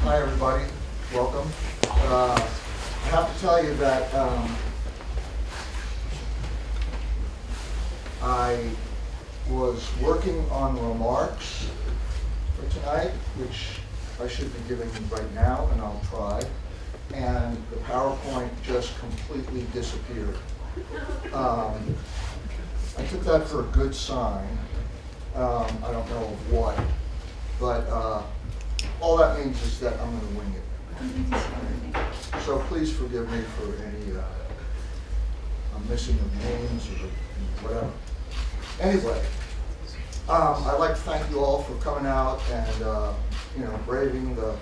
Hi, everybody. Welcome. I have to tell you that I was working on remarks for tonight, which I should be giving right now, and I'll try. And the PowerPoint just completely disappeared. I took that for a good sign. I don't know of what, but all that means is that I'm going to wing it. So please forgive me for any missing of names or whatever. Anyway, I'd like to thank you all for coming out and braving the,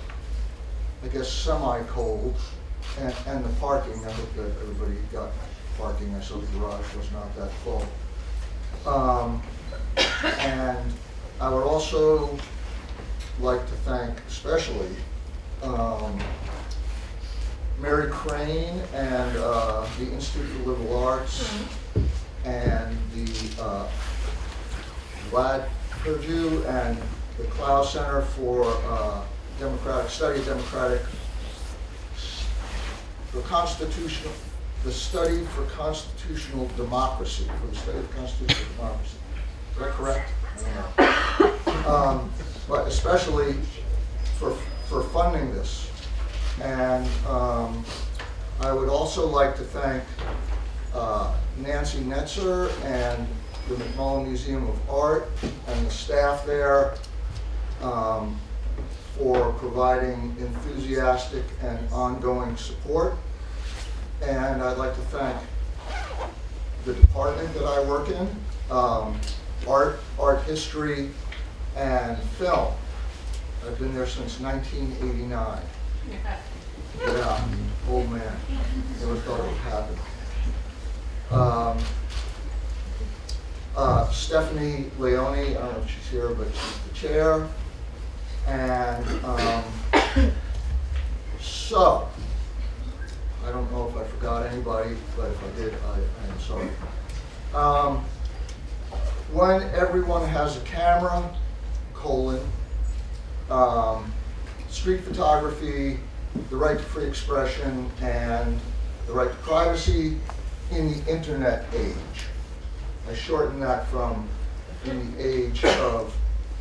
I guess, semi-cold and the parking. I hope that everybody got parking. I saw the garage was not that full. And I would also like to thank especially Mary Crane and the Institute for Liberal Arts and the Vlad Purdue and the Clow Center for the study for constitutional democracy, for the study of constitutional democracy. Is that correct? I don't know. But especially for funding this. And I would also like to thank Nancy Netzer and the McMullen Museum of Art and the staff there for providing enthusiastic and ongoing support. And I'd like to thank the department that I work in, art history, and film. I've been there since 1989. Yeah, old man. Never thought it would happen. Stephanie Leone, I don't know if she's here, but she's the chair. And so, I don't know if I forgot anybody, but if I did, I am sorry. When everyone has a camera, street photography, the right to free expression, and the right to privacy in the internet age. I shorten that from in the age of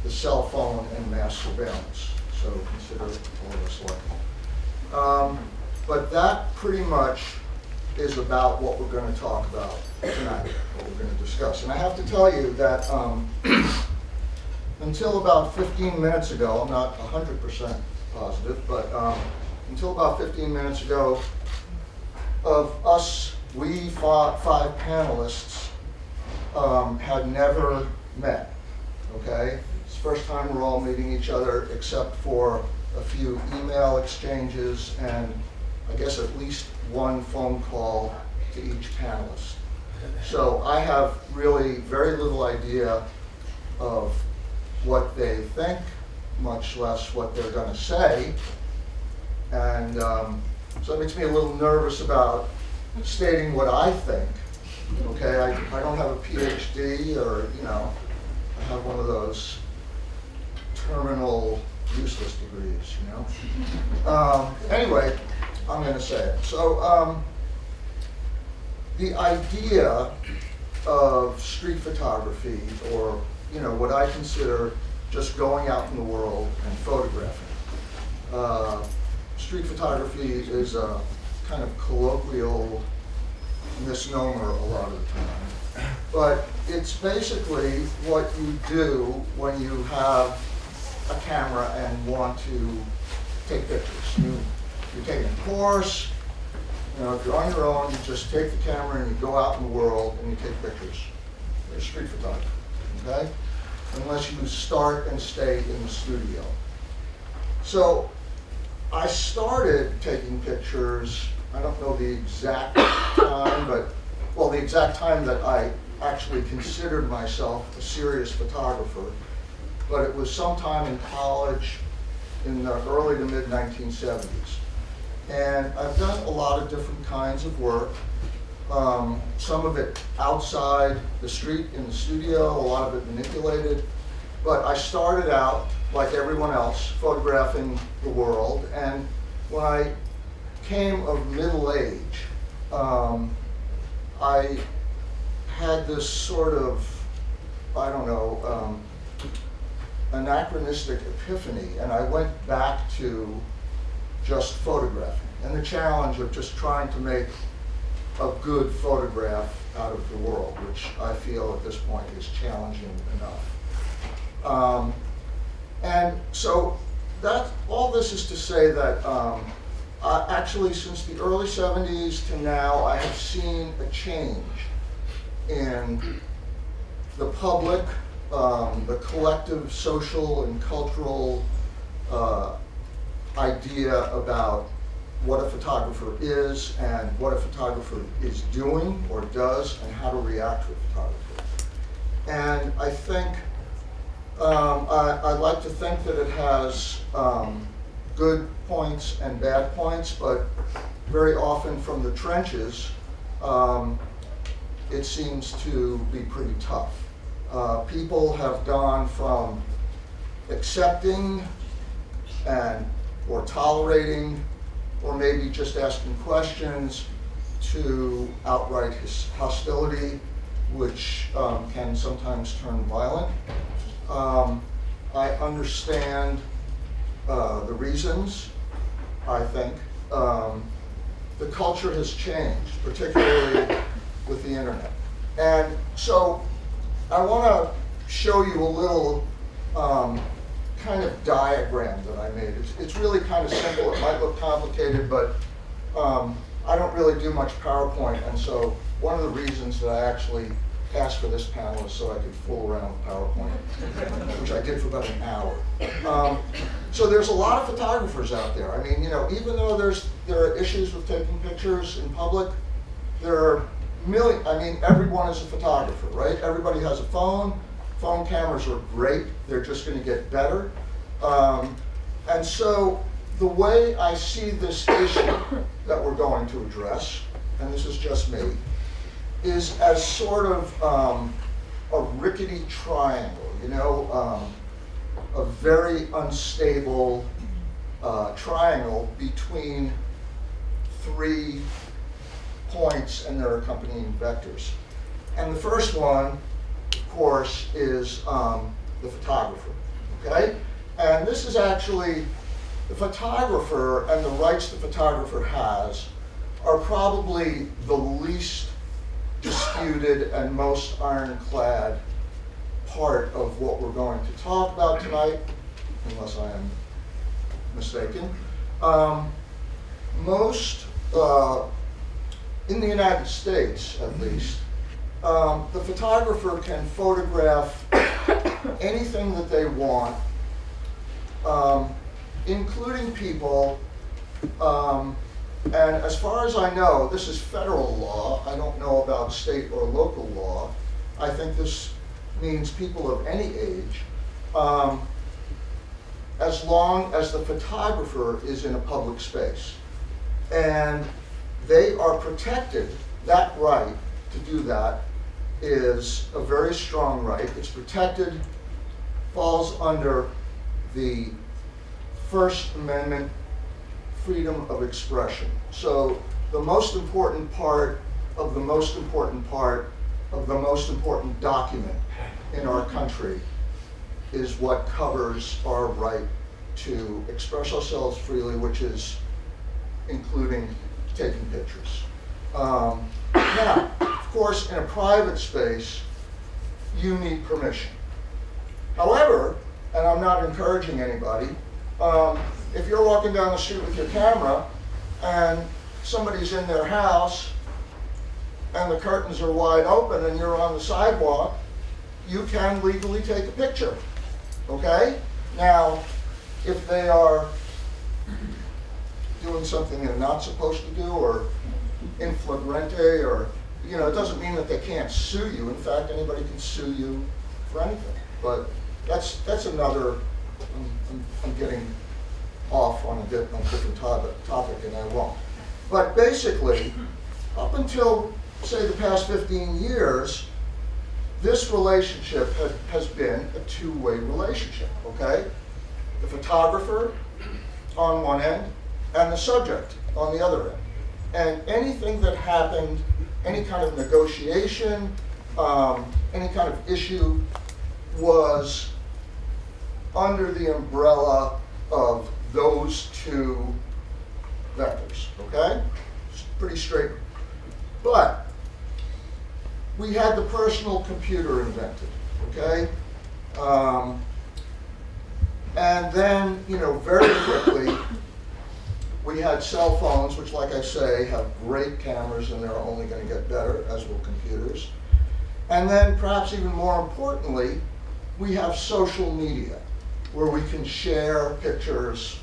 the cell phone and mass surveillance. So consider all of us lucky. But that pretty much is about what we're going to talk about tonight, what we're going to discuss. And I have to tell you that until about 15 minutes ago, I'm not 100% positive, but until about 15 minutes ago, of us, we five panelists had never met, okay? It's the first time we're all meeting each other except for a few email exchanges and I guess at least one phone call to each panelist. So I have really very little idea of what they think, much less what they're going to say. And so it makes me a little nervous about stating what I think. Okay, I don't have a PhD or, I have one of those terminal useless degrees, Anyway, I'm going to say it. So the idea of street photography, or what I consider just going out in the world and photographing. Street photography is a kind of colloquial misnomer a lot of the time. But it's basically what you do when you have a camera and want to take pictures. You're taking a course, if you're on your own, you just take the camera and you go out in the world and you take pictures. You're a street photographer, okay? Unless you start and stay in the studio. So I started taking pictures, I don't know the exact time, but, the exact time that I actually considered myself a serious photographer, but it was sometime in college in the early to mid 1970s. And I've done a lot of different kinds of work. Some of it outside the street in the studio, a lot of it manipulated, But I started out, like everyone else, photographing the world, and when I came of middle age, I had this sort of, I don't know, anachronistic epiphany, and I went back to just photographing, and the challenge of just trying to make a good photograph out of the world, which I feel at this point is challenging enough. And so that, all this is to say that actually since the early 70s to now, I have seen a change in the public, the collective social and cultural idea about what a photographer is and what a photographer is doing or does and how to react to a photographer. And I think, I like to think that it has good points and bad points, but very often from the trenches, it seems to be pretty tough. People have gone from accepting or tolerating, or maybe just asking questions, to outright hostility, which can sometimes turn violent. I understand the reasons, I think. The culture has changed, particularly with the internet. And so I want to show you a little kind of diagram that I made. It's really kind of simple. It might look complicated, but I don't really do much PowerPoint, and so one of the reasons that I actually asked for this panel is so I could fool around with PowerPoint, which I did for about an hour. So there's a lot of photographers out there. I mean, you know, even though there are issues with taking pictures in public, there are everyone is a photographer, right? Everybody has a phone. Phone cameras are great. They're just going to get better. And so the way I see this issue that we're going to address, and this is just me, is as sort of a rickety triangle, you know, a very unstable triangle between 3 points and their accompanying vectors. And the first one, of course, is the photographer, okay? And this is actually, the photographer and the rights the photographer has are probably the least disputed and most ironclad part of what we're going to talk about tonight, unless I am mistaken. In the United States, at least, the photographer can photograph anything that they want, including people, and as far as I know, this is federal law. I don't know about state or local law. I think this means people of any age, as long as the photographer is in a public space. And they are protected. That right to do that is a very strong right. It's protected, falls under the First Amendment freedom of expression. So the most important part of the most important part of the most important document in our country is what covers our right to express ourselves freely, which is including taking pictures. Now, of course, in a private space, you need permission. However, and I'm not encouraging anybody, if you're walking down the street with your camera and somebody's in their house and the curtains are wide open and you're on the sidewalk, you can legally take a picture, okay? Now, if they are doing something they're not supposed to do, or in flagrante, or, you know, it doesn't mean that they can't sue you. In fact, anybody can sue you for anything. But that's another, I'm getting off on a different topic, and I won't. But basically, up until, say, the past 15 years, this relationship has been a two-way relationship, okay? The photographer on one end and the subject on the other end. And anything that happened, any kind of negotiation, any kind of issue was under the umbrella of those two vectors, okay? It's pretty straight. But we had the personal computer invented, okay? And then, very quickly, we had cell phones, which, like I say, have great cameras, and they're only going to get better, as will computers. And then, perhaps even more importantly, we have social media, where we can share pictures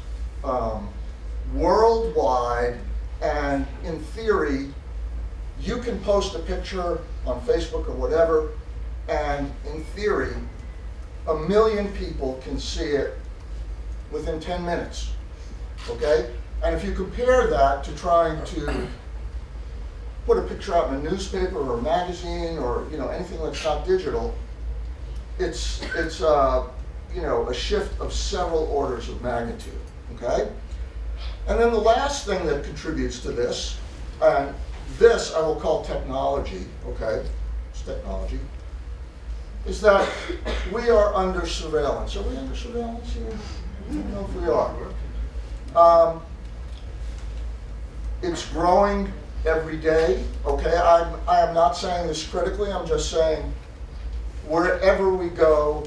worldwide, and in theory, you can post a picture on Facebook or whatever, and in theory, 1 million people can see it within 10 minutes, okay? And if you compare that to trying to put a picture out in a newspaper or a magazine or anything that's not digital, it's a shift of several orders of magnitude, okay? And then the last thing that contributes to this, and this I will call technology, okay? It's technology, is that we are under surveillance. Are we under surveillance here? I don't know if we are. It's growing every day, okay? I am not saying this critically, I'm just saying wherever we go,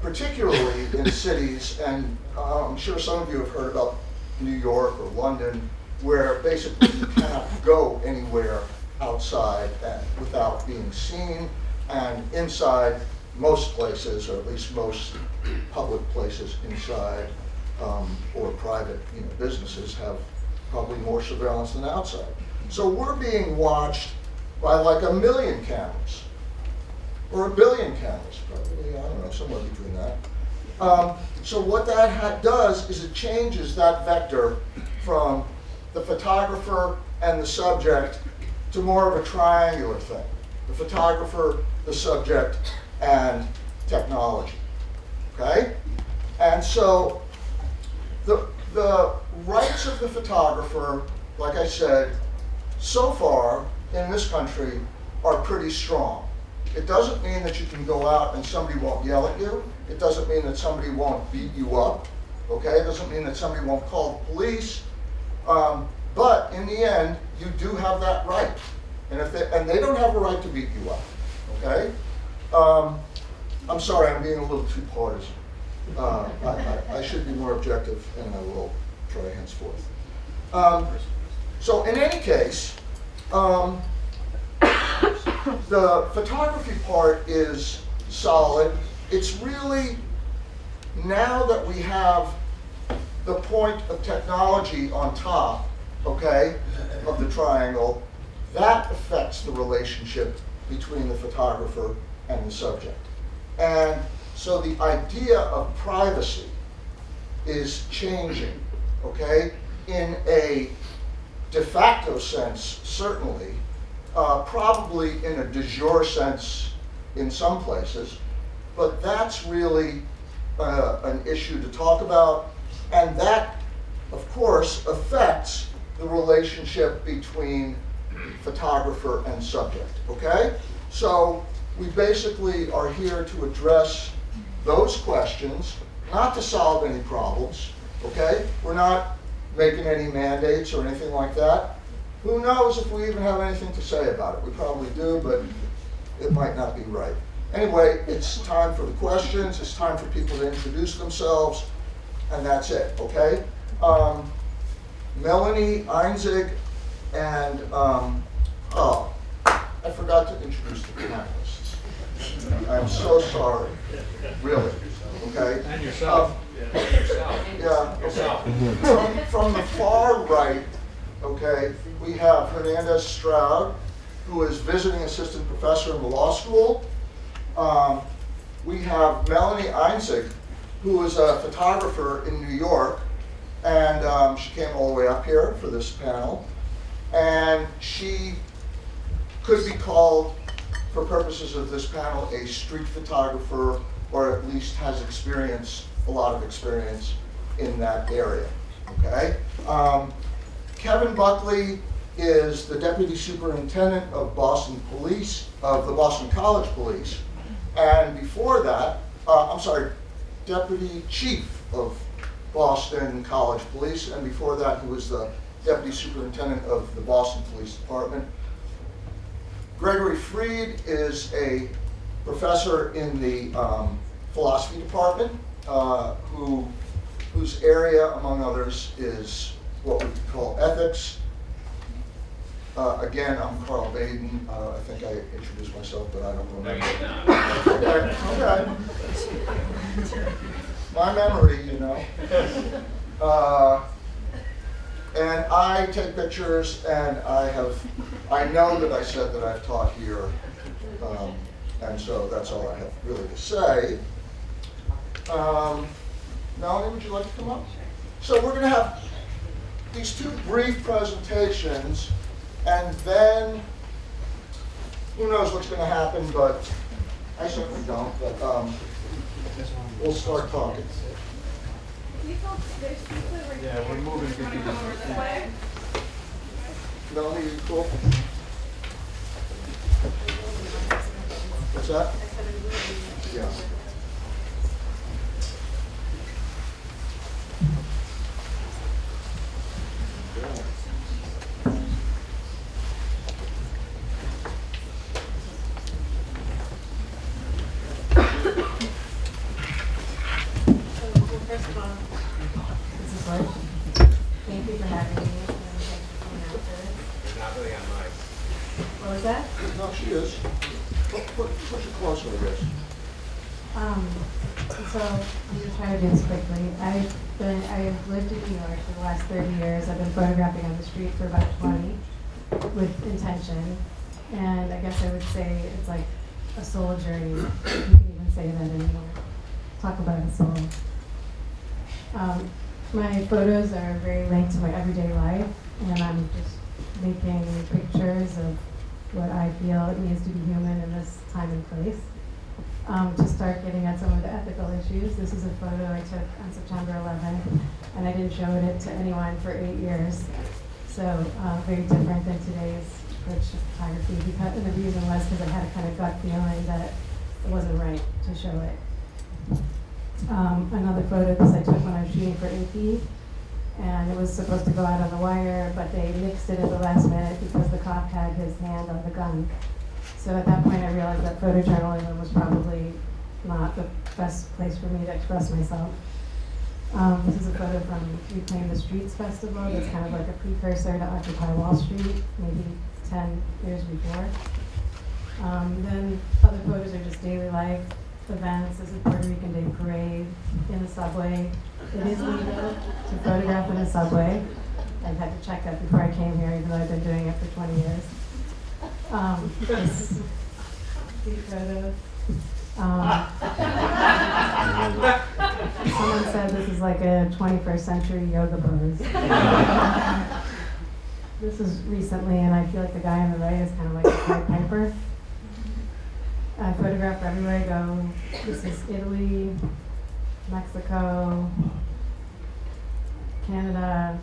particularly in cities, and I'm sure some of you have heard about New York or London, where basically you cannot go anywhere outside without being seen, and inside most places, or at least most public places inside, or private businesses have probably more surveillance than outside. So we're being watched by like 1 million cameras, or 1 billion cameras, probably, I don't know, somewhere between that. So what that does is it changes that vector from the photographer and the subject to more of a triangular thing. The photographer, the subject, and technology, okay? And so the rights of the photographer, like I said, so far in this country are pretty strong. It doesn't mean that you can go out and somebody won't yell at you. It doesn't mean that somebody won't beat you up, okay? It doesn't mean that somebody won't call the police. But in the end, you do have that right. And they don't have a right to beat you up, okay? I'm sorry, I'm being a little too partisan. I should be more objective, and I will try henceforth. So in any case, the photography part is solid. It's really, now that we have the point of technology on top, okay, of the triangle, that affects the relationship between the photographer and the subject. And so the idea of privacy is changing, okay, in a de facto sense, certainly, probably in a de jure sense in some places, but that's really an issue to talk about, and that, of course, affects the relationship between photographer and subject, okay? So we basically are here to address those questions, not to solve any problems, okay? We're not making any mandates or anything like that. Who knows if we even have anything to say about it? We probably do, but it might not be right. Anyway, it's time for the questions, it's time for people to introduce themselves, and that's it, okay? Melanie Einzig and, oh, I forgot to introduce the panelists. I'm so sorry, really, okay? And yourself. Yeah, okay. From the far right, okay, we have Hernandez Stroud, who is visiting assistant professor in the law school. We have Melanie Einzig, who is a photographer in New York, and she came all the way up here for this panel. And she could be called for purposes of this panel, a street photographer, or at least has experience, a lot of experience in that area, okay? Kevin Buckley is the Deputy Superintendent of Boston Police, of the Boston College Police, and before that, Deputy Chief of Boston College Police, and before that he was the Deputy Superintendent of the Boston Police Department. Gregory Freed is a professor in the philosophy department, whose area, among others, is what we call ethics. Again, I'm Carl Baden. I think I introduced myself, but I don't remember. Okay. My memory, you know. And I take pictures, and I know that I said that I've taught here, and so that's all I have really to say. Melanie, would you like to come up? So we're going to have these two brief presentations, and then who knows what's going to happen, but I certainly don't, but we'll start talking. Yeah, we're moving to Melanie, you cool? What's that? Yeah. First of all, this is Liz. Thank you for having me, and thanks for coming out for this. It's not really on mic. What was that? No, she is. Push it closer, I guess. So I'm gonna try to do this quickly. I've lived in New York for the last 30 years. I've been photographing on the street for about 20 with intention. And I guess I would say it's like a soul journey. You can even say that anymore. Talk about a soul. My photos are very linked to my everyday life, and I'm just making pictures of what I feel it means to be human in this time and place. To start getting at some of the ethical issues, this is a photo I took on September 11th, and I didn't show it to anyone for 8 years. So very different than today's approach to photography. And the reason was because I had a kind of gut feeling that it wasn't right to show it. Another photo this I took when I was shooting for AP, and it was supposed to go out on the wire, but they nixed it at the last minute because the cop had his hand on the gun. So at that point I realized that photojournalism was probably not the best place for me to express myself. This is a photo from Reclaim the Streets Festival. That's kind of like a precursor to Occupy Wall Street, maybe 10 years before. Then other photos are just daily life events. This is Puerto Rican Day Parade in the subway. It is legal to photograph in a subway. I've had to check that before I came here, even though I've been doing it for 20 years. These photos. Someone said this is like a 21st century yoga pose. This is recently, and I feel like the guy on the right is kind of like a Pied Piper. I photograph everywhere I go. This is Italy, Mexico, Canada.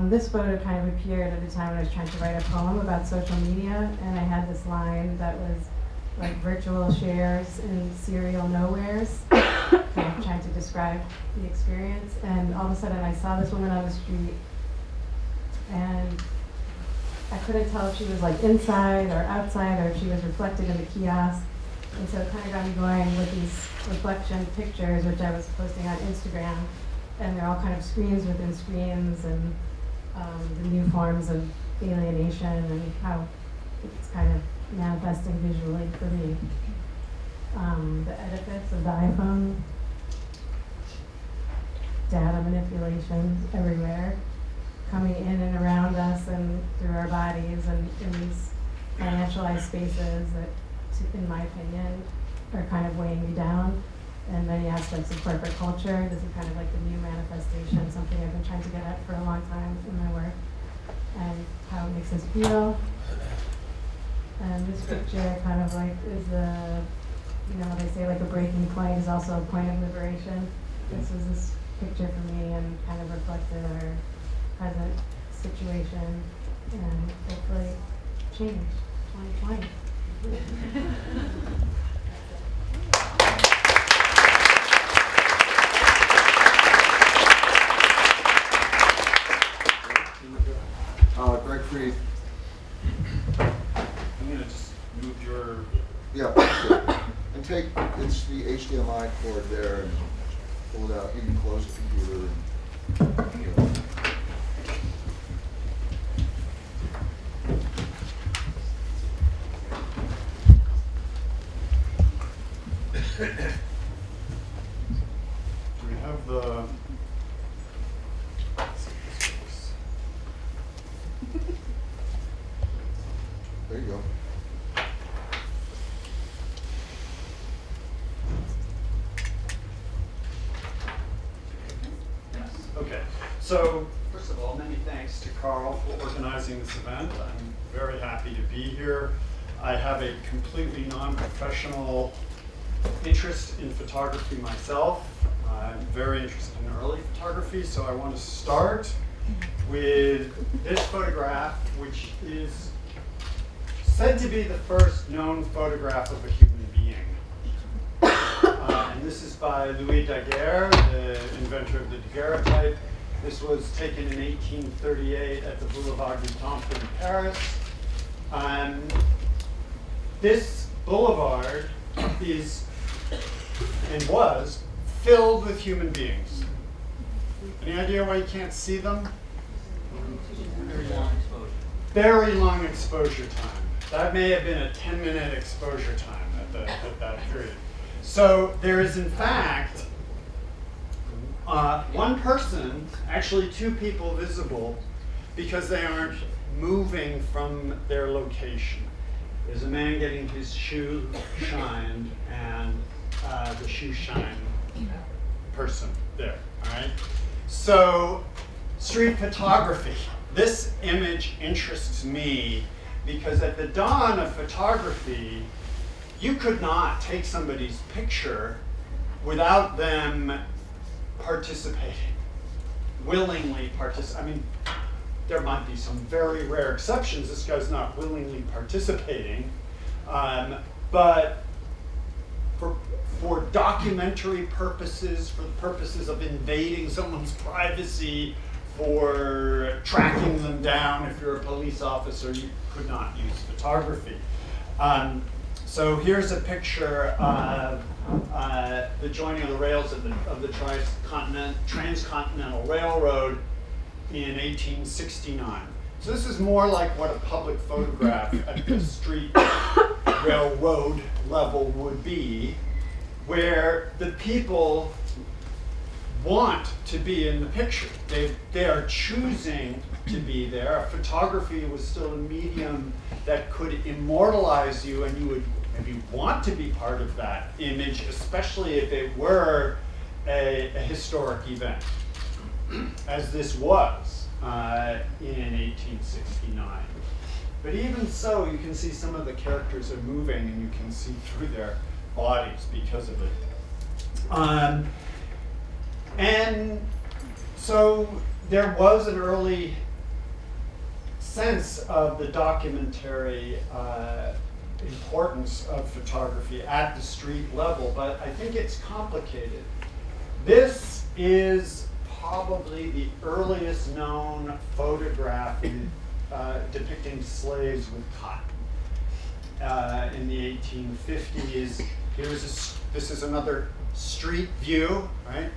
This photo kind of appeared at the time when I was trying to write a poem about social media, and I had this line that was like virtual shares in serial nowheres, kind of trying to describe the experience. And all of a sudden I saw this woman on the street, and I couldn't tell if she was like inside or outside, or if she was reflected in the kiosk. And so it kind of got me going with these reflection pictures, which I was posting on Instagram. And they're all kind of screens within screens, and the new forms of alienation and how it's kind of manifesting visually for me. The edifice of the iPhone, data manipulation everywhere, coming in and around us and through our bodies, and in these financialized spaces that, in my opinion, are kind of weighing me down. And many aspects of corporate culture. This is kind of like the new manifestation, something I've been trying to get at for a long time in my work, and how it makes us feel. And this picture kind of like is a, you know, they say like a breaking point is also a point of liberation. This is this picture for me and kind of reflected our present situation and hopefully change 2020. Greg Freed. I'm going to just move your... Yeah, sure. And take, it's the HDMI cord there and pull it out. You can close the computer and, you know. Do we have the... There you go. Yes. Okay. So, first of all, many thanks to Carl for organizing this event. I'm very happy to be here. I have a completely non-professional interest in photography myself. I'm very interested in early photography, so I want to start with this photograph, which is said to be the first known photograph of a human being. And this is by Louis Daguerre, the inventor of the daguerreotype. This was taken in 1838 at the Boulevard du Temple in Paris. This boulevard is and was filled with human beings. Any idea why you can't see them? Very long exposure time. That may have been a 10-minute exposure time at that period. So there is, in fact, one person, actually two people visible, because they aren't moving from their location. There's a man getting his shoe shined, and the shoe shine person there, all right? So, street photography. This image interests me because at the dawn of photography, you could not take somebody's picture without them participating, willingly participating. I mean, there might be some very rare exceptions. This guy's not willingly participating, but for documentary purposes, for the purposes of invading someone's privacy, for tracking them down, if you're a police officer, you could not use photography. So here's a picture of the joining of the rails of the Transcontinental Railroad in 1869. So this is more like what a public photograph at the street railroad level would be, where the people want to be in the picture. They are choosing to be there. Photography was still a medium that could immortalize you, and you would maybe want to be part of that image, especially if it were a historic event, as this was in 1869. But even so, you can see some of the characters are moving, and you can see through their bodies because of it. And so there was an early sense of the documentary importance of photography at the street level, but I think it's complicated. This is probably the earliest known photograph depicting slaves with cotton. In the 1850s, this is another street view, right?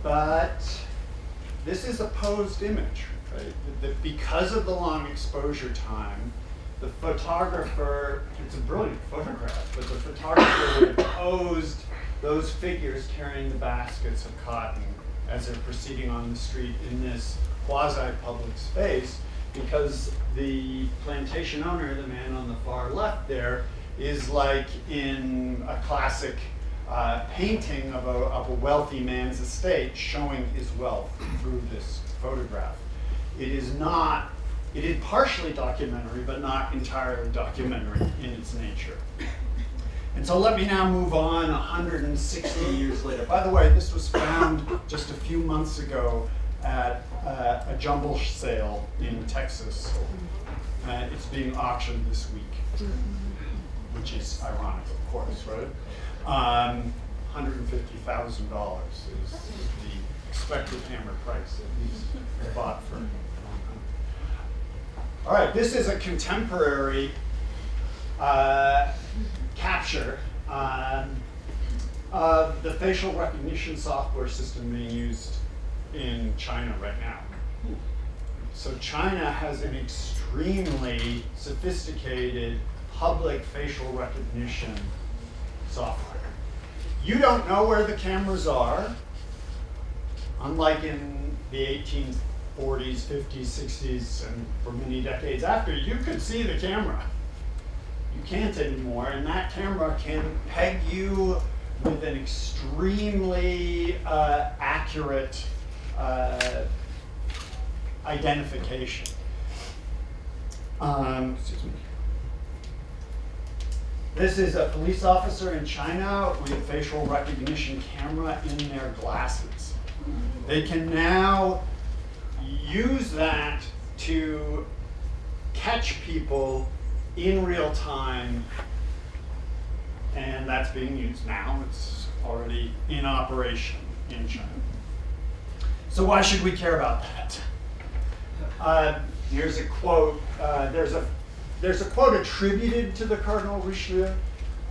But this is a posed image, right? Because of the long exposure time, the photographer, it's a brilliant photograph, but the photographer posed those figures carrying the baskets of cotton as they're proceeding on the street in this quasi-public space, because the plantation owner, the man on the far left there, is like in a classic painting of a wealthy man's estate showing his wealth through this photograph. It is not It is partially documentary, but not entirely documentary in its nature. And so let me now move on 160 years later. By the way, this was found just a few months ago at a jumble sale in Texas. It's being auctioned this week, which is ironic, of course, right? $150,000 is the expected hammer price that these bought for. All right, this is a contemporary capture of the facial recognition software system being used in China right now. So China has an extremely sophisticated public facial recognition software. You don't know where the cameras are, unlike in the 1840s, 50s, 60s, and for many decades after. You could see the camera. You can't anymore, and that camera can peg you with an extremely accurate identification. Excuse me. This is a police officer in China with a facial recognition camera in their glasses. They can now use that to catch people in real time, and that's being used now. It's already in operation in China. So why should we care about that? Here's a quote. There's a quote attributed to the Cardinal Richelieu,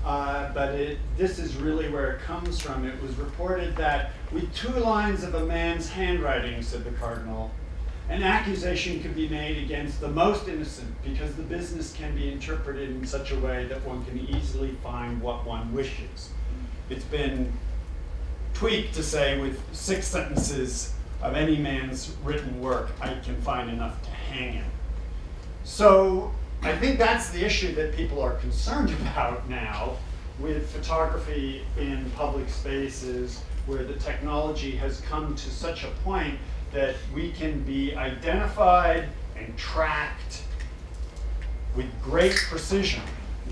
but this is really where it comes from. It was reported that with 2 lines of a man's handwriting, said the Cardinal, an accusation could be made against the most innocent because the business can be interpreted in such a way that one can easily find what one wishes. It's been tweaked to say with 6 sentences of any man's written work, I can find enough to hang him. So I think that's the issue that people are concerned about now with photography in public spaces, where the technology has come to such a point that we can be identified and tracked with great precision.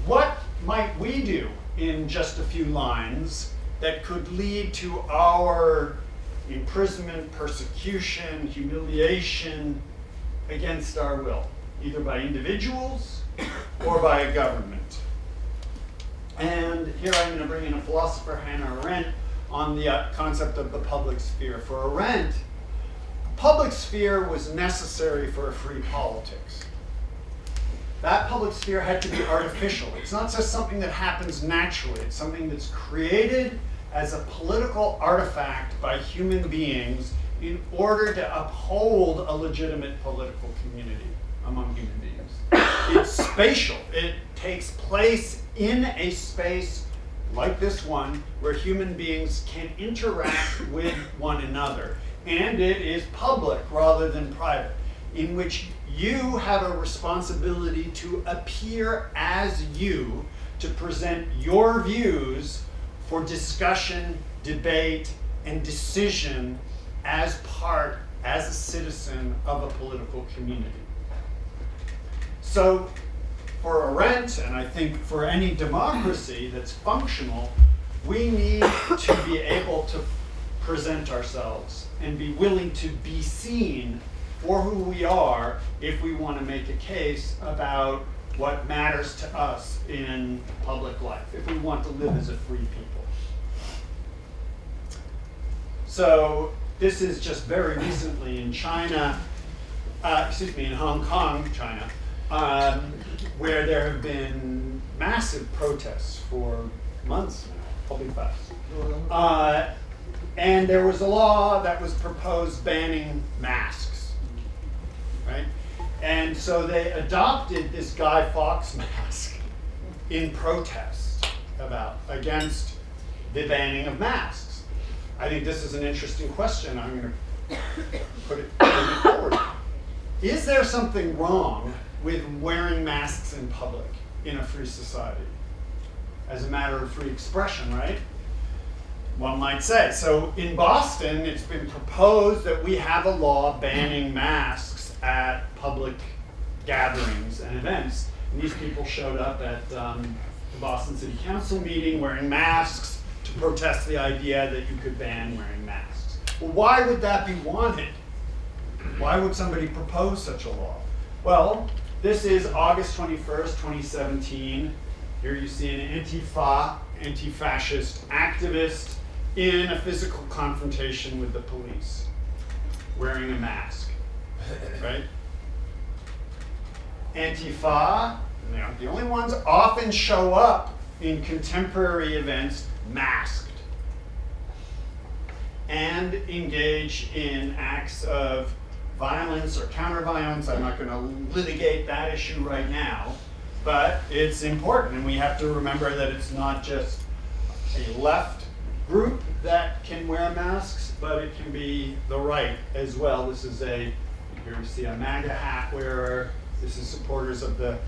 What might we do in just a few lines that could lead to our imprisonment, persecution, humiliation against our will, either by individuals or by a government? And here I'm going to bring in a philosopher, Hannah Arendt, on the concept of the public sphere. For Arendt, public sphere was necessary for a free politics. That public sphere had to be artificial. It's not just something that happens naturally. It's something that's created as a political artifact by human beings in order to uphold a legitimate political community among human beings. It's spatial. It takes place in a space like this one where human beings can interact with one another. And it is public rather than private, in which you have a responsibility to appear as you, to present your views for discussion, debate, and decision as a citizen of a political community. So for Arendt, and I think for any democracy that's functional, we need to be able to present ourselves and be willing to be seen for who we are if we want to make a case about what matters to us in public life, if we want to live as a free people. So this is just very recently in China, in Hong Kong, China, where there have been massive protests for months now. I'll be fast. And there was a law that was proposed banning masks, right? And so they adopted this Guy Fawkes mask in protest against the banning of masks. I think this is an interesting question. I'm going to put it forward. Is there something wrong with wearing masks in public in a free society? As a matter of free expression, right? One might say. So in Boston, it's been proposed that we have a law banning masks at public gatherings and events. And these people showed up at the Boston City Council meeting wearing masks to protest the idea that you could ban wearing masks. Well, why would that be wanted? Why would somebody propose such a law? Well, this is August 21st, 2017. Here you see an Antifa, anti-fascist activist in a physical confrontation with the police, wearing a mask, right? Antifa, and they aren't the only ones, often show up in contemporary events masked and engage in acts of violence or counter-violence. I'm not going to litigate that issue right now, but it's important, and we have to remember that it's not just a left group that can wear masks, but it can be the right as well. This is here we see a MAGA hat wearer. This is supporters of the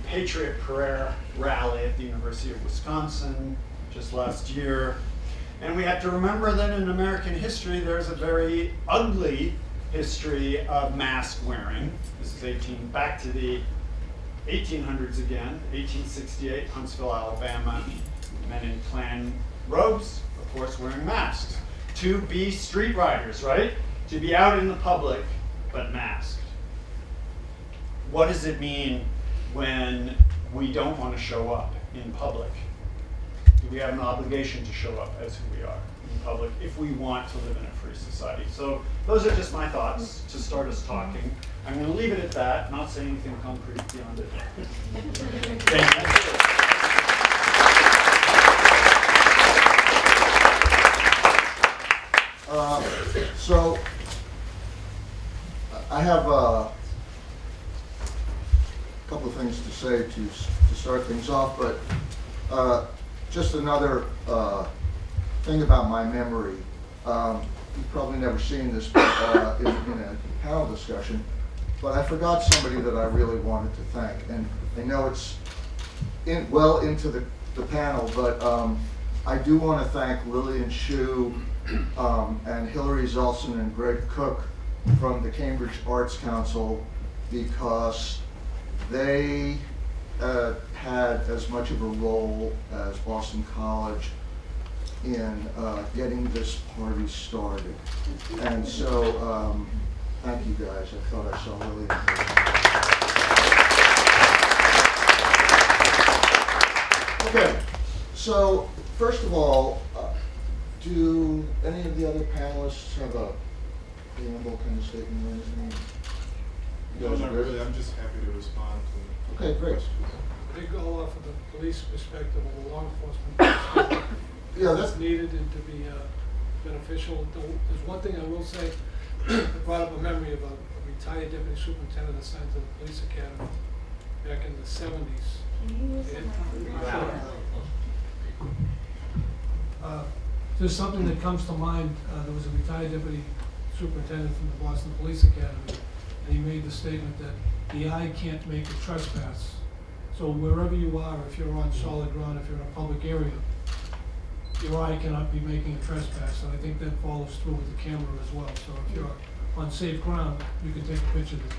Patriot Prayer rally at the University of Wisconsin just last year. And we have to remember that in American history, there's a very ugly history of mask wearing. This is back to the 1800s again, 1868, Huntsville, Alabama. Men in Klan robes, of course, wearing masks. To be street riders, right? To be out in the public, but masked. What does it mean when we don't want to show up in public? Do we have an obligation to show up as who we are in public if we want to live in a free society? So those are just my thoughts to start us talking. I'm going to leave it at that, not say anything concrete beyond it. Thank you. So I have a couple of things to say to start things off, but just another thing about my memory. You've probably never seen this in a panel discussion, but I forgot somebody that I really wanted to thank, and I know it's well into the panel, but I do want to thank Lillian Shu and Hilary Zelson and Greg Cook from the Cambridge Arts Council, because they had as much of a role as Boston College in getting this party started. And so, thank you guys. I thought I saw Lillian. Okay, so first of all, do any of the other panelists have a preamble kind of statement or anything? You No, guys not agree? really. I'm just happy to respond to Okay, great. I think go off of the police perspective or the law enforcement perspective. Yeah, That's that's needed and to be beneficial. There's one thing I will say, I brought up a memory of a retired deputy superintendent assigned to the police academy back in the 70s. There's something that comes to mind. There was a retired deputy superintendent from the Boston Police Academy, and he made the statement that the eye can't make a trespass. So wherever you are, if you're on solid ground, if you're in a public area, your eye cannot be making a trespass, and I think that follows through with the camera as well. So if you're on safe ground, you can take a picture of it.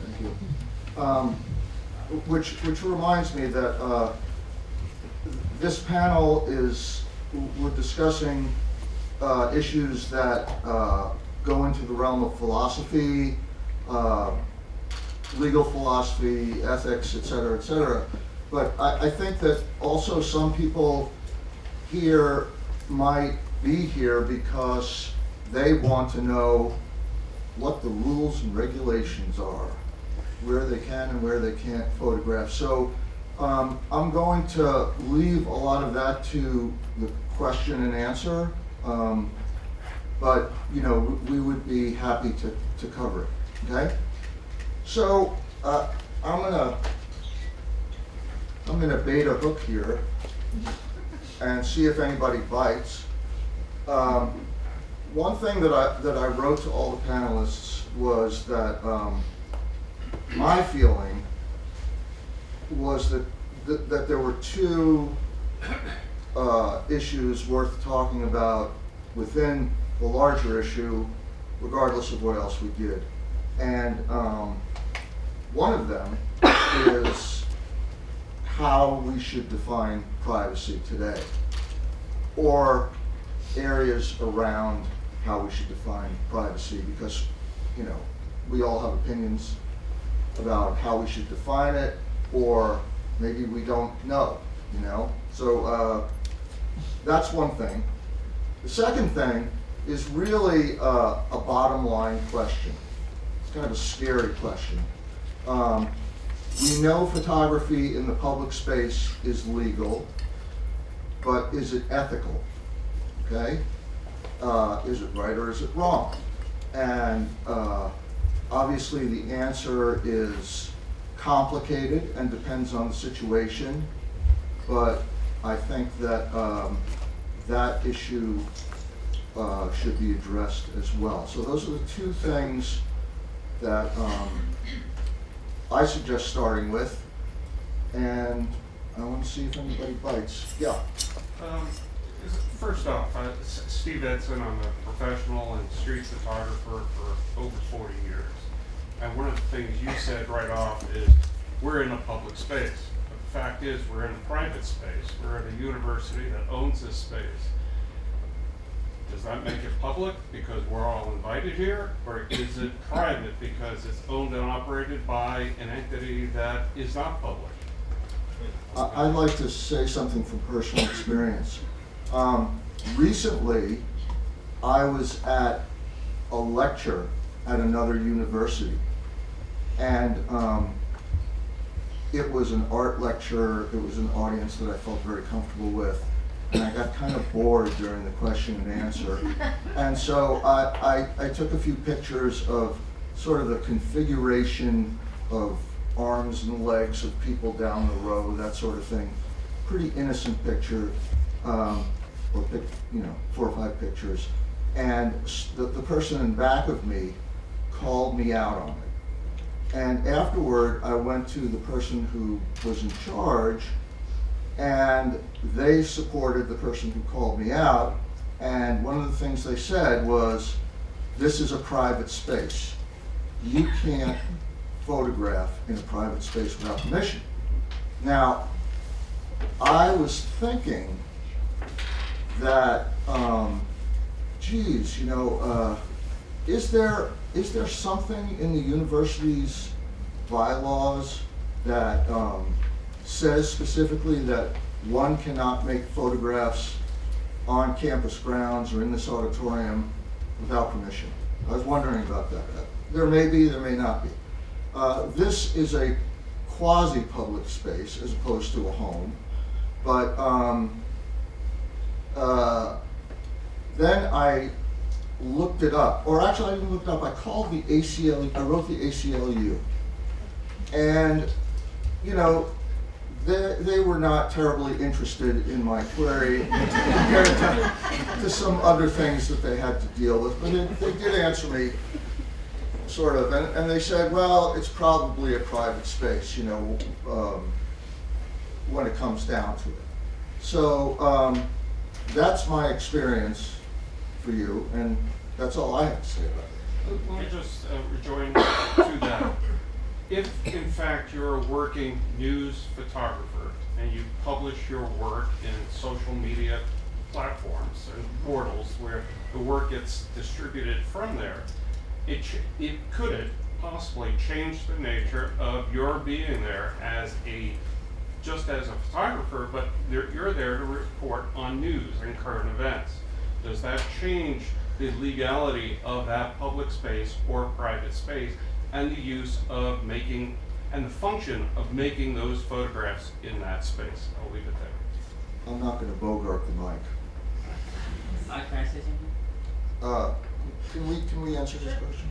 Thank you. Which reminds me that this panel we're discussing issues that go into the realm of philosophy, legal philosophy, ethics, et cetera, but I think that also some people here might be here because they want to know what the rules and regulations are, where they can and where they can't photograph. So I'm going to leave a lot of that to the question and answer, but we would be happy to cover it. Okay. So I'm gonna bait a hook here and see if anybody bites. One thing that I wrote to all the panelists was that my feeling was that there were two issues worth talking about within the larger issue, regardless of what else we did. And one of them is how we should define privacy today, or areas around how we should define privacy, because, you know, we all have opinions about how we should define it, or maybe we don't know, you know? So that's one thing. The second thing is really a bottom line question. It's kind of a scary question. We know photography in the public space is legal, but is it ethical? Okay? Is it right or is it wrong? And obviously the answer is complicated and depends on the situation, but I think that that issue should be addressed as well. So those are the two things that I suggest starting with, and I want to see if anybody bites. Yeah. First off, Steve Edson, I'm a professional and street photographer for over 40 years. And one of the things you said right off is we're in a public space. But the fact is we're in a private space. We're at a university that owns this space. Does that make it public because we're all invited here? Or is it private because it's owned and operated by an entity that is not public? I'd like to say something from personal experience. Recently, I was at a lecture at another university, and it was an art lecture. It was an audience that I felt very comfortable with, and I got kind of bored during the question and answer. And so I took a few pictures of sort of the configuration of arms and legs of people down the row, that sort of thing. Pretty innocent picture, or 4 or 5 pictures. And the person in back of me called me out on it. And afterward, I went to the person who was in charge, and they supported the person who called me out. And one of the things they said was, this is a private space. You can't photograph in a private space without permission. Now, I was thinking that, geez, is there something in the university's bylaws that says specifically that one cannot make photographs on campus grounds or in this auditorium without permission? I was wondering about that. There may be, there may not be. This is a quasi-public space as opposed to a home, but then I looked it up, or actually I didn't look it up, I called the ACLU, I wrote the ACLU, and they were not terribly interested in my query compared to some other things that they had to deal with, but they did answer me, sort of, and they said, well, it's probably a private space, when it comes down to it. So that's my experience for you, and that's all I have to say about it. Let me just rejoin to that. If, in fact, you're a working news photographer and you publish your work in social media platforms and portals where the work gets distributed from there, could it possibly change the nature of your being there just as a photographer, but you're there to report on news and current events? Does that change the legality of that public space or private space and the use of and the function of making those photographs in that space? I'll leave it there. I'm not going to bogart the mic. Can I say something? Can we answer this question?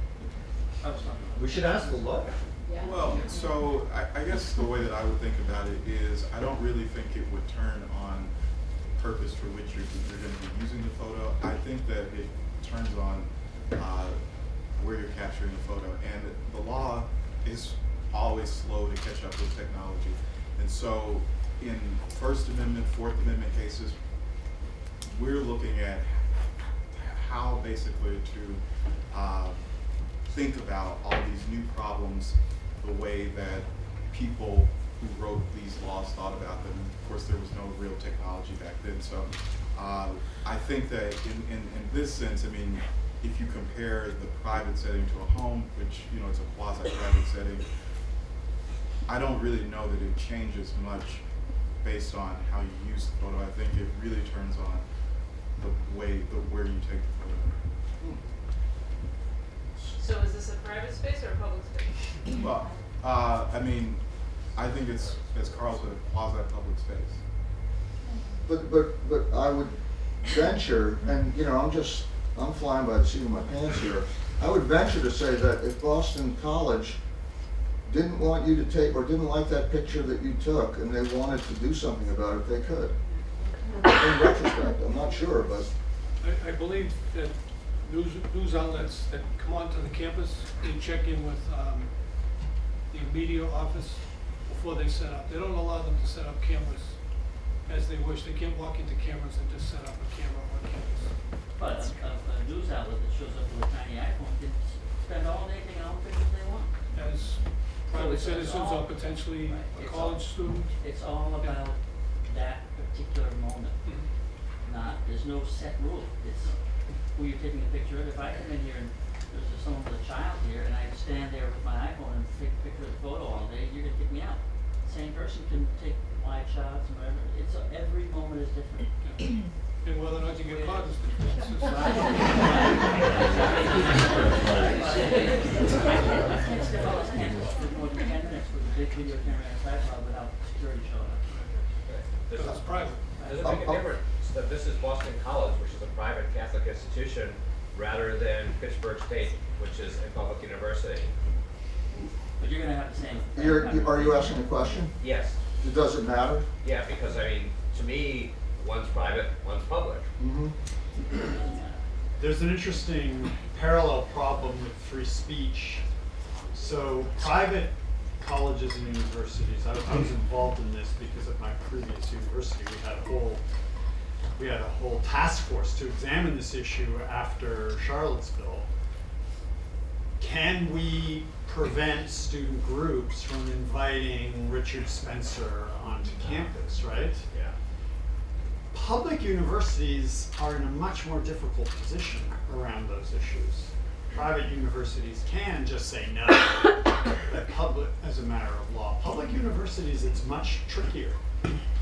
Oh, sorry. We should ask the lawyer. Well, so I guess the way that I would think about it is I don't really think it would turn on purpose for which you're going to be using the photo. I think that it turns on where you're capturing the photo, and the law is always slow to catch up with technology. And so in First Amendment, Fourth Amendment cases, we're looking at how basically to think about all these new problems the way that people who wrote these laws thought about them. Of course, there was no real technology back then, so I think that in this sense, I mean, if you compare the private setting to a home, which, you know, it's a quasi-private setting, I don't really know that it changes much based on how you use the photo. I think it really turns on where you take the photo. So is this a private space or a public space? Well, I mean, I think it's, as Carl said, a quasi-public space. But I would venture, and you know, I'm flying by the seat of my pants here. I would venture to say that if Boston College didn't want you to take, or didn't like that picture that you took, and they wanted to do something about it, they could. In retrospect, I'm not sure, but I believe that news outlets that come onto the campus, they check in with the media office before they set up. They don't allow them to set up cameras as they wish. They can't walk into cameras and just set up a camera on campus. But a news outlet that shows up with a tiny iPhone can spend all day taking all the pictures they want. As private So it's citizens all- or potentially right, a it's college all- student. It's all about that particular moment. There's no set rule. It's who you're taking a picture of. If I come in here and there's someone with a child here and I stand there with my iPhone and take a picture of the photo all day, you're gonna kick me out. Same person can take wide shots and whatever. It's every moment is different. And whether or not you get caught is I different. can't step on this campus for more than 10 minutes with a big video camera and a tripod without security showing up. Because it's private. Does it make a difference that this is Boston College, which is a private Catholic institution, rather than Pittsburgh State, which is a public university? But you're gonna have the same. are you asking a question? Yes. Does it matter? Yeah, because I mean, to me, one's private, one's public. Mm-hmm. There's an interesting parallel problem with free speech. So private colleges and universities, I was involved in this because of my previous university. We had a whole task force to examine this issue after Charlottesville. Can we prevent student groups from inviting Richard Spencer onto campus, right? Yeah. Public universities are in a much more difficult position around those issues. Private universities can just say no, but public, as a matter of law. Public universities, it's much trickier.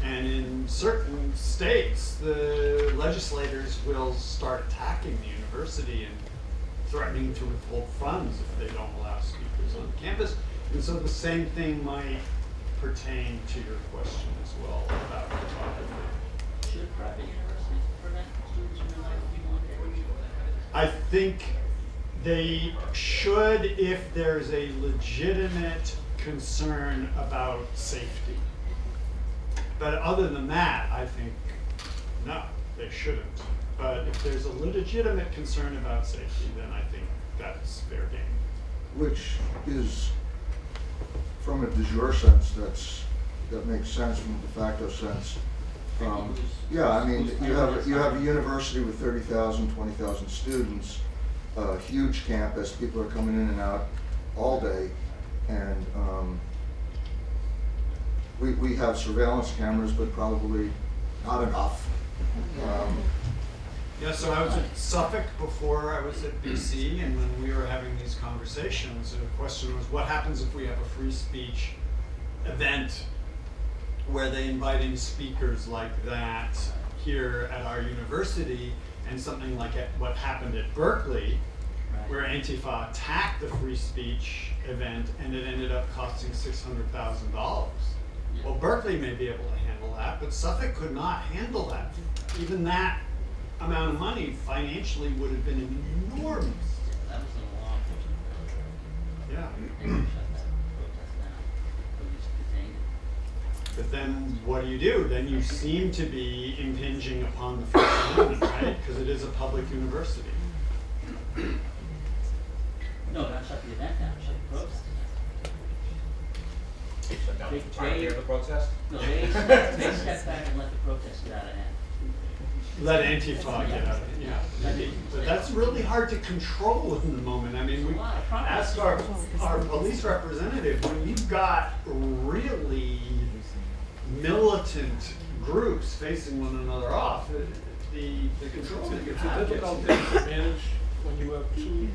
And in certain states, the legislators will start attacking the university and threatening to withhold funds if they don't allow speakers on campus. And so the same thing might pertain to your question as well about photography. Should private universities prevent students from inviting people on campus? I think they should if there's a legitimate concern about safety. But other than that, I think, no, they shouldn't. But if there's a legitimate concern about safety, then I think that's fair game. Which is, from a de jure sense, that makes sense. From a de facto sense. Yeah, I mean, you have a university with 30,000, 20,000 students, a huge campus. People are coming in and out all day, and we have surveillance cameras, but probably not enough. Yeah, so I was at Suffolk before I was at BC, and when we were having these conversations, the question was, what happens if we have a free speech event where they invite in speakers like that here at our university, and something like what happened at Berkeley, where Antifa attacked the free speech event, and it ended up costing $600,000. Well, Berkeley may be able to handle that, but Suffolk could not handle that. Even that amount of money financially would have been enormous. That was a long time. Yeah. They can shut that protest down. Police detained it. But then what do? Then you seem to be impinging upon the First Amendment, right? Because it is a public university. No, not shut the event down, shut the protest Shut down the entirety of the protest? down. No, they stepped back and let the protest get out of hand. let Antifa get out of it, yeah. But that's really hard to control in the moment. I mean, we ask our police representative, when you've got really militant groups facing one another off, the control It's gets a difficult thing to manage when you have two,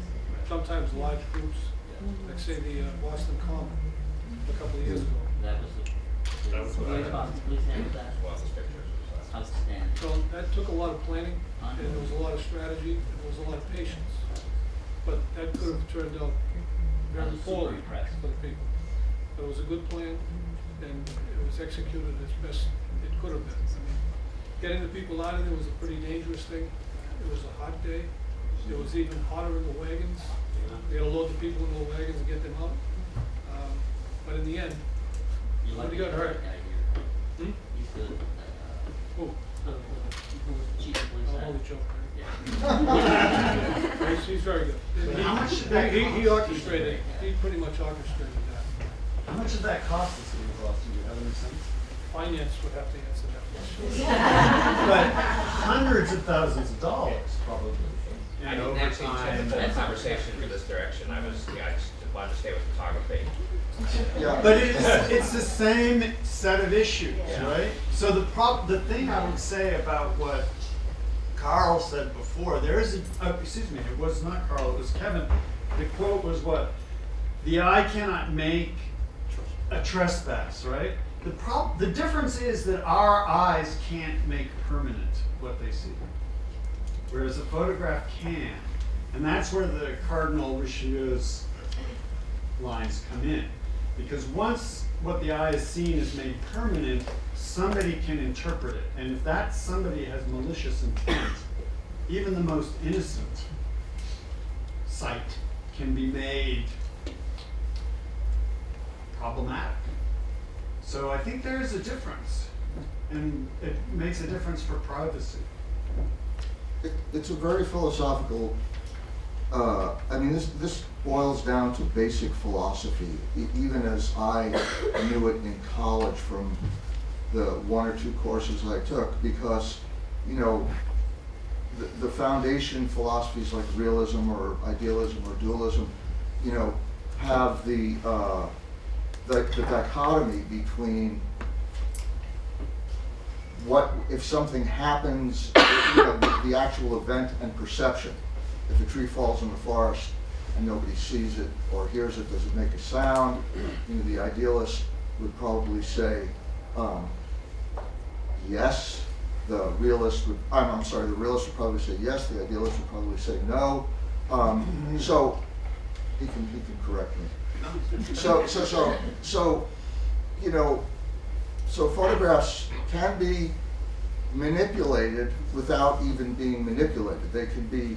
sometimes large groups, like say the Boston Common a couple of years ago. That was That was what I the had. police handled that. Well, the pictures or something. Outstanding. So that took a lot of planning, and there was a lot of strategy, and there was a lot of patience. But that could have turned out I very was super poorly impressed. for the people. But it was a good plan, and it was executed as best it could have been. I mean, getting the people out of there was a pretty dangerous thing. It was a hot day. It was even hotter in the wagons. We had to load the people into the wagons and get them out. But in the end, You nobody like got the hurt. guy here. Hmm? He's the, Who? who was the chief of police? Oh, holy joke. Yeah. He's very good. But how much did that He cost? orchestrated, he pretty much orchestrated that. How much did that cost the city of Boston? Do you have any sense? Finance would have to answer that question. But hundreds of thousands of dollars, probably. I And didn't actually intend overtime. the full conversation for this direction. I just wanted to stay with photography. Yeah. But it's the same set of issues, Yeah. right? So the thing I would say about what Carl said before, there is excuse me, it was not Carl, it was Kevin. The quote was what? The eye cannot make a trespass, right? The difference is that our eyes can't make permanent what they see, whereas a photograph can. And that's where the Cardinal Richelieu's lines come in. Because once what the eye is seen is made permanent, somebody can interpret it. And if that somebody has malicious intent, even the most innocent sight can be made problematic. So I think there is a difference, and it makes a difference for privacy. It's a very philosophical, I mean, this boils down to basic philosophy, even as I knew it in college from the one or two courses I took, because, you know, the foundation philosophies like realism or idealism or dualism, you know, have the dichotomy between what, if something happens, you know, the actual event and perception. If a tree falls in the forest and nobody sees it or hears it, does it make a sound? You know, the idealist would probably say yes. The realist would, I'm sorry, the realist would probably say yes. The idealist would probably say no. So he can correct me. So you know, so photographs can be manipulated without even being manipulated. They can be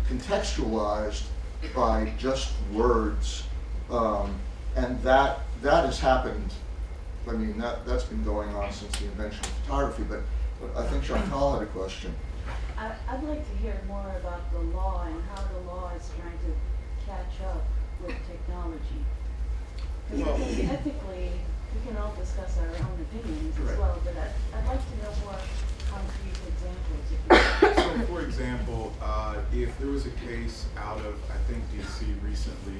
contextualized by just words, and that has happened. I mean, that's been going on since the invention of photography. But I think Chantal had a question. I'd like to hear more about the law and how the law is trying to catch up with technology. Because I think ethically, we can all discuss our own opinions as Right. well, but I'd like to know more concrete examples. If you could. So, for example, if there was a case out of, I think, DC recently,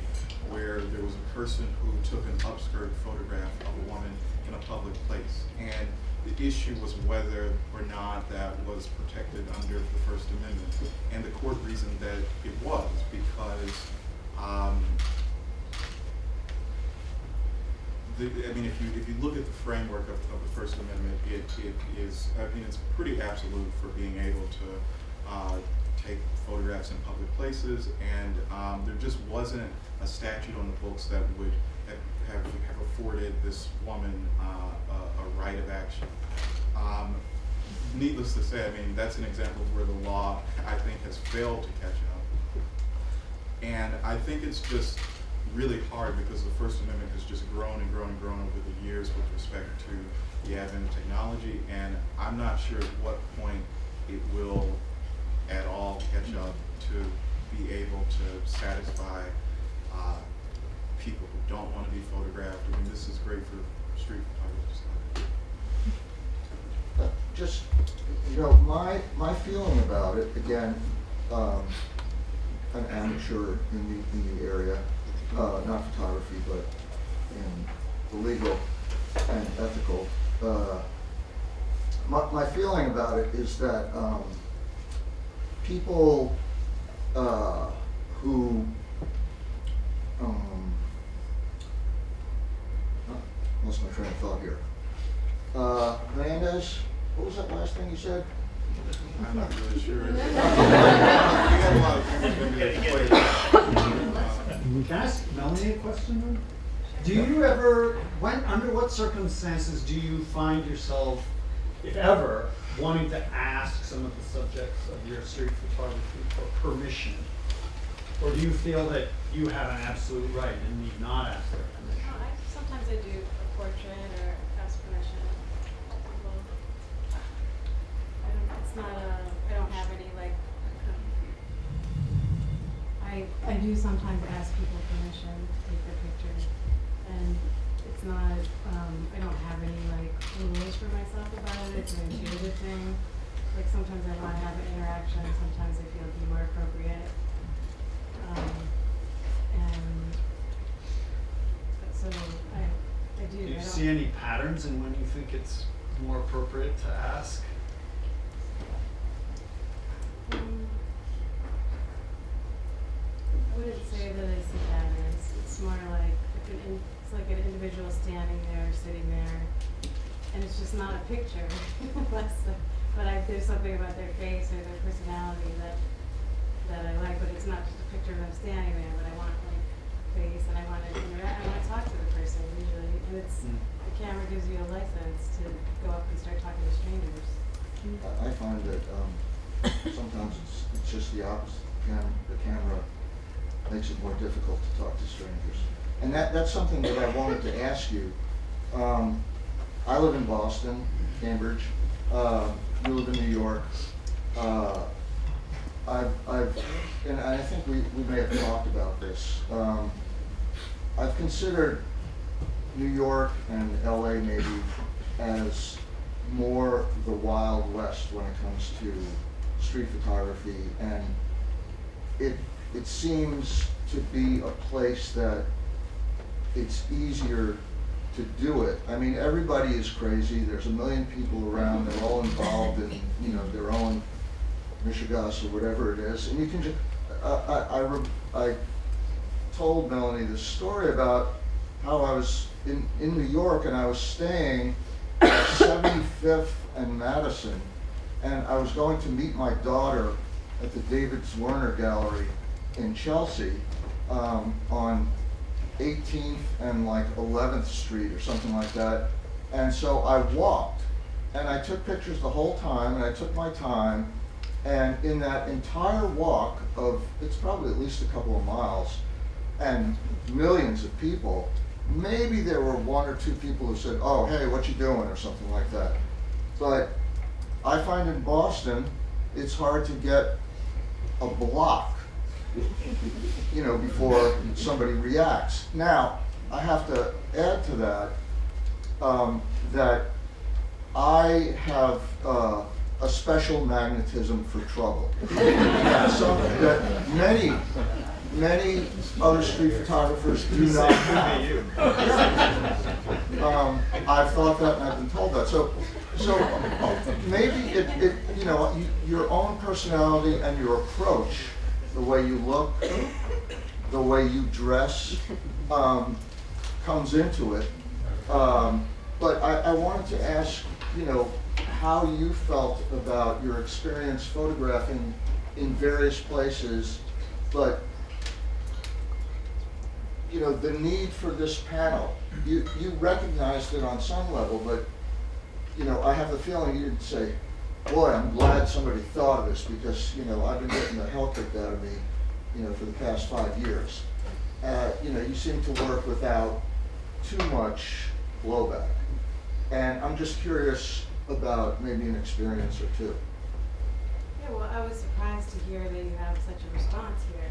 where there was a person who took an upskirt photograph of a woman in a public place, and the issue was whether or not that was protected under the First Amendment, and the court reasoned that it was, because I mean, if you look at the framework of the First Amendment, it is, I mean, it's pretty absolute for being able to take photographs in public places, and there just wasn't a statute on the books that would have afforded this woman a right of action. Needless to say, I mean, that's an example of where the law, I think, has failed to catch up. And I think it's just really hard because the First Amendment has just grown and grown and grown over the years with respect to the advent of technology, and I'm not sure at what point it will at all catch up to be able to satisfy people who don't want to be photographed. I mean, this is great for street photographers. just, my feeling about it, again, an amateur in the area, not photography, but in the legal and ethical. My feeling about it is that people who lost my train of thought here. Hernandez, what was that last thing you said? I'm not really sure. We had a lot of people come in and play. Can I ask Melanie a question then? Do you ever, under what circumstances do you find yourself, if ever, wanting to ask some of the subjects of your street photography for permission? Or do you feel that you have an absolute right and need not ask their permission? Sometimes I do a portrait or ask permission. Well, I don't have any like, I do sometimes ask people permission to take their pictures. And it's not, I don't have any like rules for myself about it. It's an intuitive thing. Like sometimes I want to have an interaction, sometimes I feel it'd be more appropriate. So I do. Do you I don't- see any patterns in when you think it's more appropriate to ask? I wouldn't say that I see patterns. It's more like it's like an individual standing there, sitting there, and it's just not a picture. But there's something about their face or their personality that I like. But it's not just a picture of them standing there. But I want like face, and I want to interact. I want to talk to the person usually, and it's the camera gives you a license to go up and start talking to strangers. I find that sometimes it's just the opposite. The camera makes it more difficult to talk to strangers. And that's something that I wanted to ask you. I live in Boston, Cambridge. You live in New York. And I think we may have talked about this. I've considered New York and LA maybe as more the Wild West when it comes to street photography, and it seems to be a place that it's easier to do it. I mean, everybody is crazy. There's a million people around. They're all involved in their own mishigas or whatever it is, and you can just. I told Melanie this story about how I was in New York and I was staying at 75th and Madison, and I was going to meet my daughter at the David Werner Gallery in Chelsea on 18th and like 11th Street or something like that. And so I walked and I took pictures the whole time, and I took my time, and in that entire walk of, it's probably at least a couple of miles and millions of people, maybe there were one or two people who said, "Oh, hey, what you doing?" or something like that. But I find in Boston, it's hard to get a block, before somebody reacts. Now, I have to add to that, that I have a special magnetism for trouble. Something that many other street photographers do not have. I've thought that and I've been told that. So maybe your own personality and your approach, the way you look, the way you dress, comes into it. But I wanted to ask, how you felt about your experience photographing in various places, but the need for this panel. You recognized it on some level, but I have the feeling you didn't say, "Boy, I'm glad somebody thought of this because I've been getting the hell kicked out of me, for the past 5 years." You seem to work without too much blowback, and I'm just curious about maybe an experience or two. Yeah, well, I was surprised to hear that you have such a response here.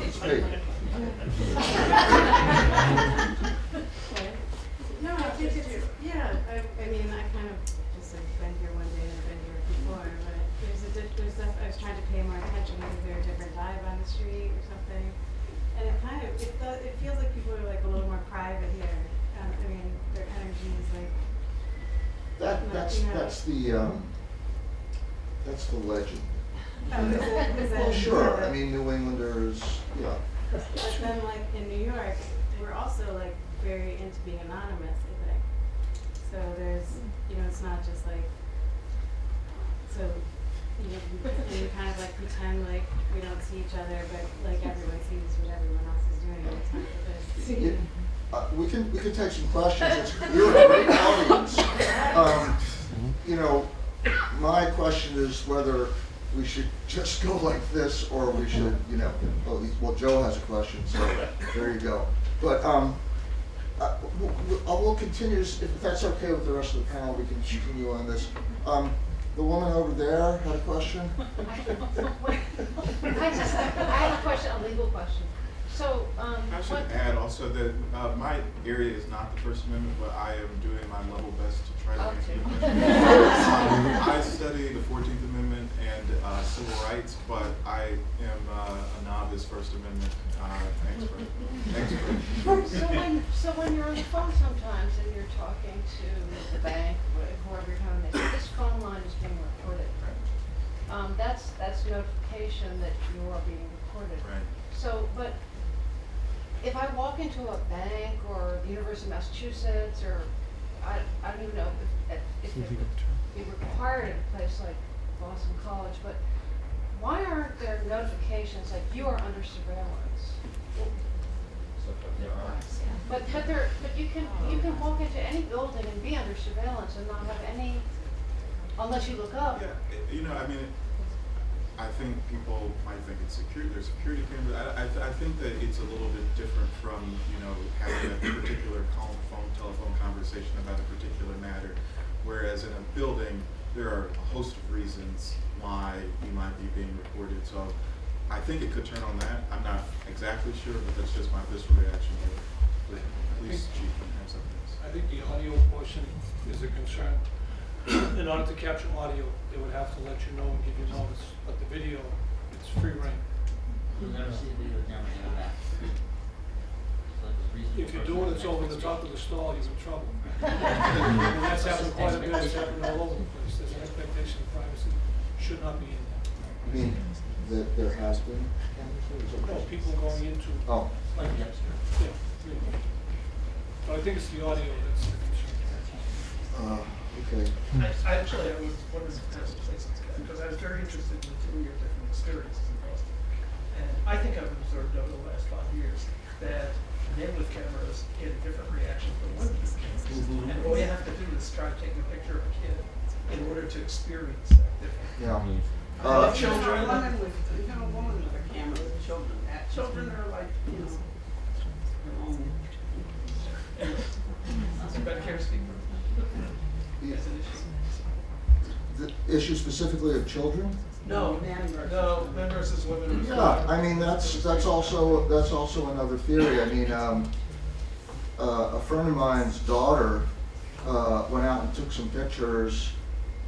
It's big. No, I think it's, I mean, I kind of just have been here the street or something. And it kind of, it feels like people are like a little more private here. I mean, their energy is like. That's the legend. Is that Well, sure, yeah. I mean, New Englanders, yeah. But then like in New York, we're also like very into being anonymous, I think. So there's, it's not just like, so, you kind of like pretend like we don't see each other, but like everyone sees what everyone else is doing all the time. We can take some questions. You're a great audience. My question is whether we should just go like this or we should, well, Joe has a question, so there you go. But we'll continue, if that's okay with the rest of the panel, we can continue on this. The woman over there had a question? I have a question, a legal question. So, I should add also that my area is not the First Amendment, but I am doing my level best to try to answer the question. I study the 14th Amendment and civil rights, but I am a novice First Amendment expert. So when you're on the phone sometimes and you're talking to the bank, whoever you're talking to, they say this phone line is being recorded. That's notification that you are being recorded. Right. So, but if I walk into a bank or the University of Massachusetts, or I don't even know if it would be required at a place like Boston College, but why aren't there notifications like you are under surveillance? But you can walk into any building and be under surveillance and not have any, unless you look up. Yeah, I think people might think it's secure. There's security cameras. I think that it's a little bit different from having a particular telephone conversation about a particular matter. Whereas in a building, there are a host of reasons why you might be being recorded. So I think it could turn on that. I'm not exactly sure, but that's just my visceral reaction. The police chief can have something else. I think the audio portion is a concern. In order to capture audio, they would have to let you know and give you notice, but the video, it's free reign. You'll never see a video camera in the back. So like the reason If you're doing it over the top of the stall, you're in trouble. And And that's happened quite a bit, it's happened all over the place. There's an expectation of privacy, should not be in there. I mean, that there has been? No, people going into, Oh, like the upstairs. yeah. But I think it's the audio that's the concern. okay. I actually was wondering if I was say something to that, because I was very interested in the two of your different experiences in Boston. And I think I've observed over the last 5 years that men with cameras get a different reaction from women with cameras. And all you have to do is try taking a picture of a kid in order to experience that difference. Yeah. Children, Even a woman with a camera with children. Children are like, their own. anybody care to speak for Yeah. as an issue? The issue specifically of children? No, men versus women. Yeah, I mean, that's also another theory. I mean, a friend of mine's daughter went out and took some pictures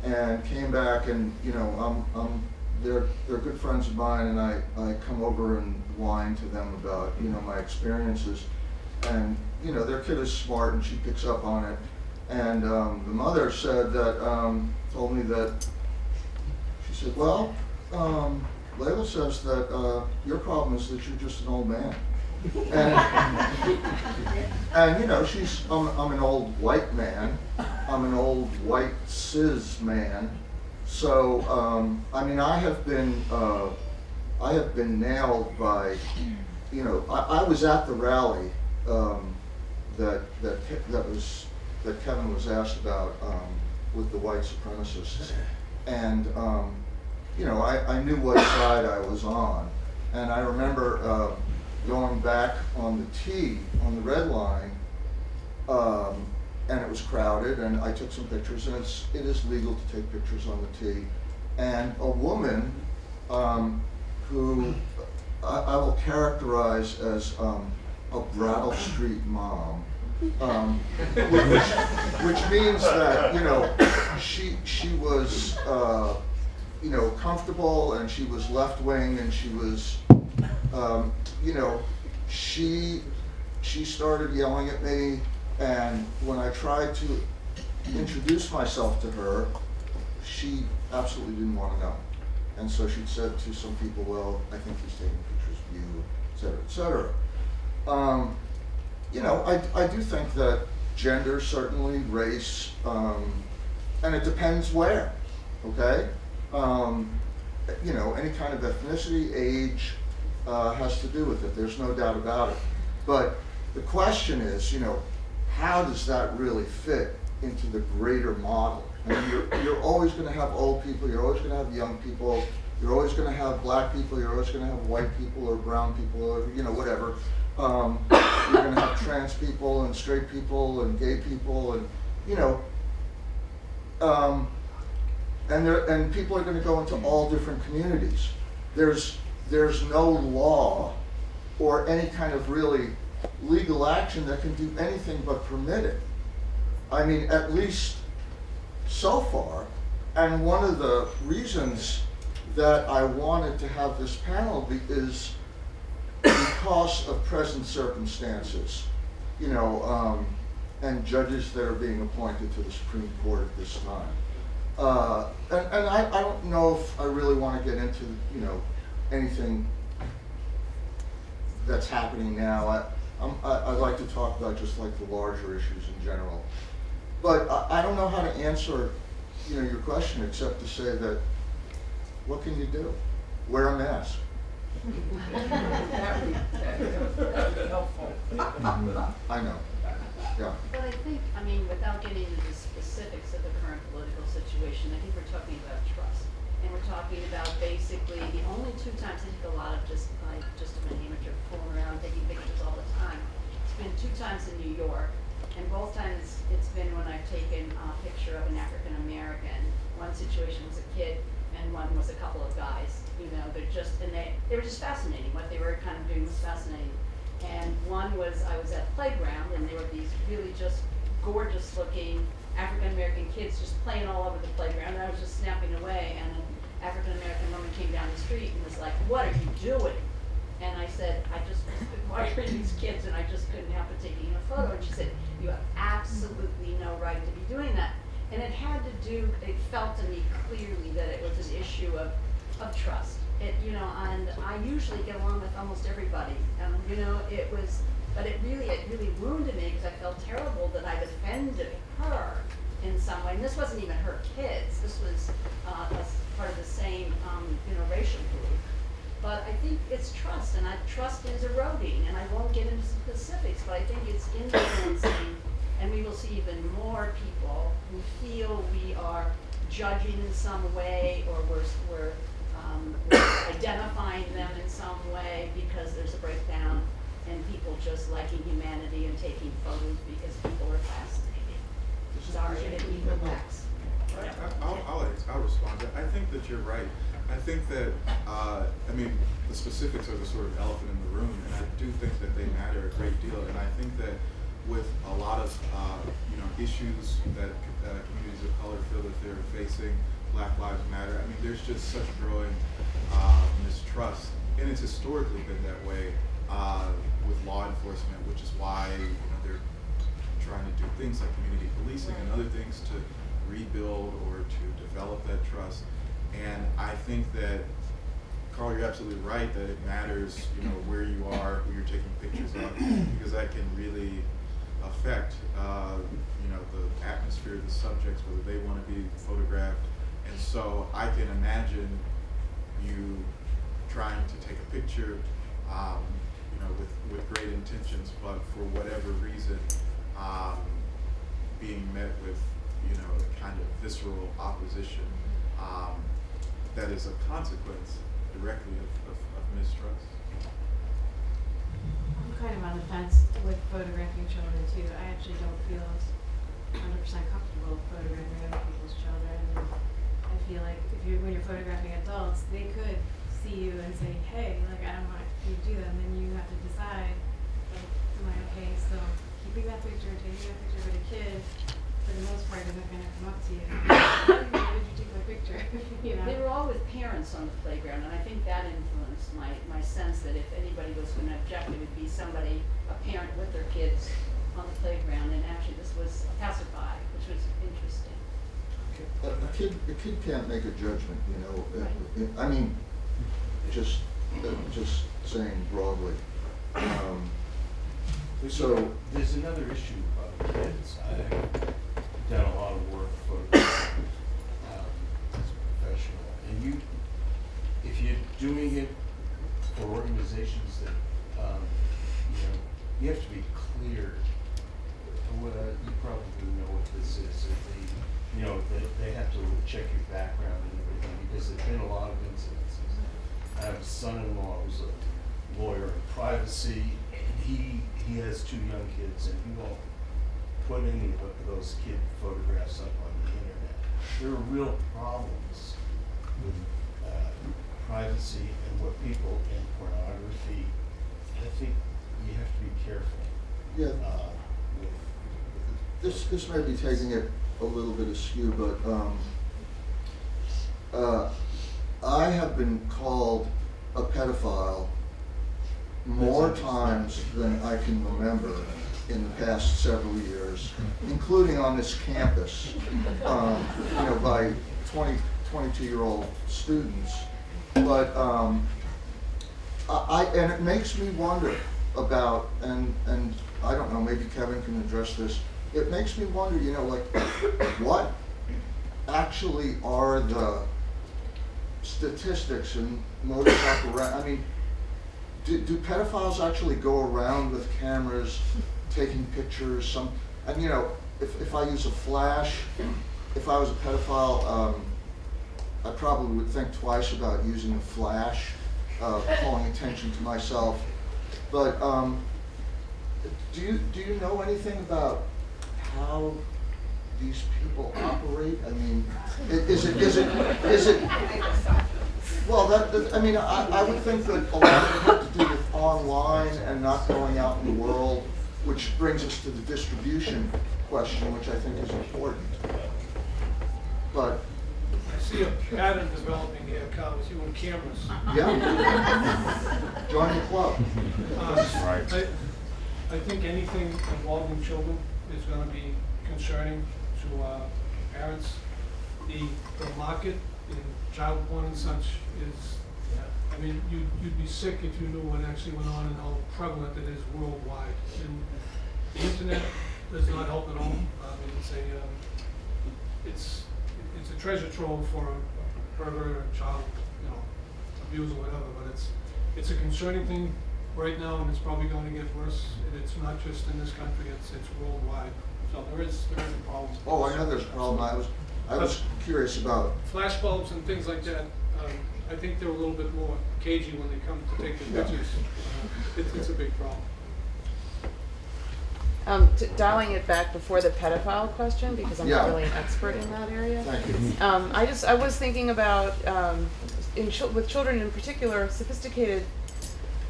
and came back, and they're good friends of mine, and I come over and whine to them about my experiences, and their kid is smart and she picks up on it, and the mother said that told me that she said, well, Layla says that your problem is that you're just an old man. And she's I'm an old white man. I'm an old white cis man. So I mean, I have been nailed by I was at the rally that Kevin was asked about with the white supremacists, and I knew what side I was on, and I remember going back on the T, on the red line, and it was crowded, and I took some pictures, and it is legal to take pictures on the T, and a woman who I will characterize as a Brattle Street mom, which means that she was comfortable, and she was left wing, and she was You know, she started yelling at me, and when I tried to introduce myself to her, she absolutely didn't want to know. And so she'd said to some people, well, I think he's taking pictures of you, et cetera, et cetera. You know, I do think that gender, certainly, race, and it depends where, okay? You know, any kind of ethnicity, age, has to do with it. There's no doubt about it. But the question is, you know, how does that really fit into the greater model? I mean, you're always going to have old people, you're always going to have young people, you're always going to have black people, you're always going to have white people or brown people or, you know, whatever. You're going to have trans people and straight people and gay people and, you know, and people are going to go into all different communities. There's no law or any kind of really legal action that can do anything but permit it. I mean, at least so far. And one of the reasons that I wanted to have this panel is because of present circumstances, you know, and judges that are being appointed to the Supreme Court at this time. And I don't know if I really want to get into, you know, anything that's happening now. I'd like to talk about just like the larger issues in general. But I don't know how to answer, you know, your question except to say that, what can you do? Wear a mask. That would be helpful. I know, yeah. But I think, I mean, without getting into the specifics of the current political situation, I think we're talking about trust. And we're talking about basically the only two times, I think a lot of just an amateur fooling around taking pictures all the time. It's been 2 times in New York, and both times it's been when I've taken a picture of an African American. One situation was a kid, and one was a couple of guys. You know, they were just fascinating. What they were kind of doing was fascinating. And one was, I was at a playground, and there were these really just gorgeous looking African American kids just playing all over the playground, and I was just snapping away, and an African American woman came down the street and was like, "What are you doing?" And I said, "I just was admiring these kids, and I just couldn't help but taking a photo." And she said, "You have absolutely no right to be doing that." And it had to do, it felt to me clearly that it was an issue of trust. You know, and I usually get along with almost everybody. You know, but it really wounded me because I felt terrible that I'd offended her in some way. And this wasn't even her kids. This was part of the same, you know, racial group. But I think it's trust, and trust is eroding. And I won't get into specifics, but I think it's influencing. And we will see even more people who feel we are judging in some way, or we're identifying them in some way because there's a breakdown, and people just liking humanity and taking photos because people are fascinating. Sorry, I didn't mean the facts. I'll respond. I think that you're right. I think that, I mean, the specifics are the sort of elephant in the room, and I do think that they matter a great deal. And I think that with a lot of, you know, issues that communities of color feel that they're facing, Black Lives Matter, I mean, there's just such growing mistrust, and it's historically been that way with law enforcement, which is why, you know, they're trying to do things like community policing and other things to rebuild or to develop that trust. And I think that, Carl, you're absolutely right that it matters, you know, where you are, who you're taking pictures of, because that can really affect, you know, the atmosphere of the subjects, whether they want to be photographed. And so I can imagine you trying to take a picture, you know, with great intentions, but for whatever reason, being met with, you know, a kind of visceral opposition that is a consequence directly of mistrust. I'm kind of on the fence with photographing children too. I actually don't feel 100% comfortable photographing other people's children. And I feel like when you're photographing adults, they could see you and say, "Hey, like, I don't want you to do that," and then you have to decide, like, am I okay still keeping that picture, taking that picture? With a kid, for the most part, they're not gonna come up to you. Why did you take my picture? You know? They were all with parents on the playground, and I think that influenced my sense that if anybody was gonna object, it would be somebody, a parent with their kids on the playground, and actually this was a passerby, which was interesting. A kid can't make a judgment, you know, I mean, just saying broadly. So, there's another issue about kids. I've done a lot of work photographing as a professional, and if you're doing it for organizations that, you have to be clear. Well, you probably know what this is. They have to check your background and everything, because there's been a lot of incidences. I have a son-in-law who's a lawyer in privacy, and he has 2 young kids, and he won't put any of those kid photographs up on the internet. There are real problems with privacy and what people in pornography. I think you have to be careful. yeah, this may be taking it a little bit askew, but I have been called a pedophile more times than I can remember in the past several years, including on this campus, by 22-year-old students. But and it makes me wonder about, and I don't know, maybe Kevin can address this. It makes me wonder, what actually are the statistics and modus operandi? I mean, do pedophiles actually go around with cameras taking pictures? And if I use a flash, if I was a pedophile, I probably would think twice about using a flash, calling attention to myself. But do you know anything about how these people operate? I mean, is it? Well, I would think that a lot of it has to do with online and not going out in the world, which brings us to the distribution question, which I think is important. But I see a pattern developing here, Carl, with you and cameras. yeah, join the club. Right. I think anything involving children is going to be concerning to parents. The market in child porn and such is, I mean, you'd be sick if you knew what actually went on and how prevalent it is worldwide. And the internet does not help at all. I mean, it's a treasure trove for a pervert or a child, abuse or whatever. But it's a concerning thing right now, and it's probably going to get worse. It's not just in this country; it's worldwide. So there is a problem. Oh, I know there's a problem. I was curious about flash bulbs and things like that. I think they're a little bit more cagey when they come to take the pictures. It's a big problem. Dialing it back before the pedophile question, because I'm not really an expert in that area. Thank you. I was thinking about with children in particular, sophisticated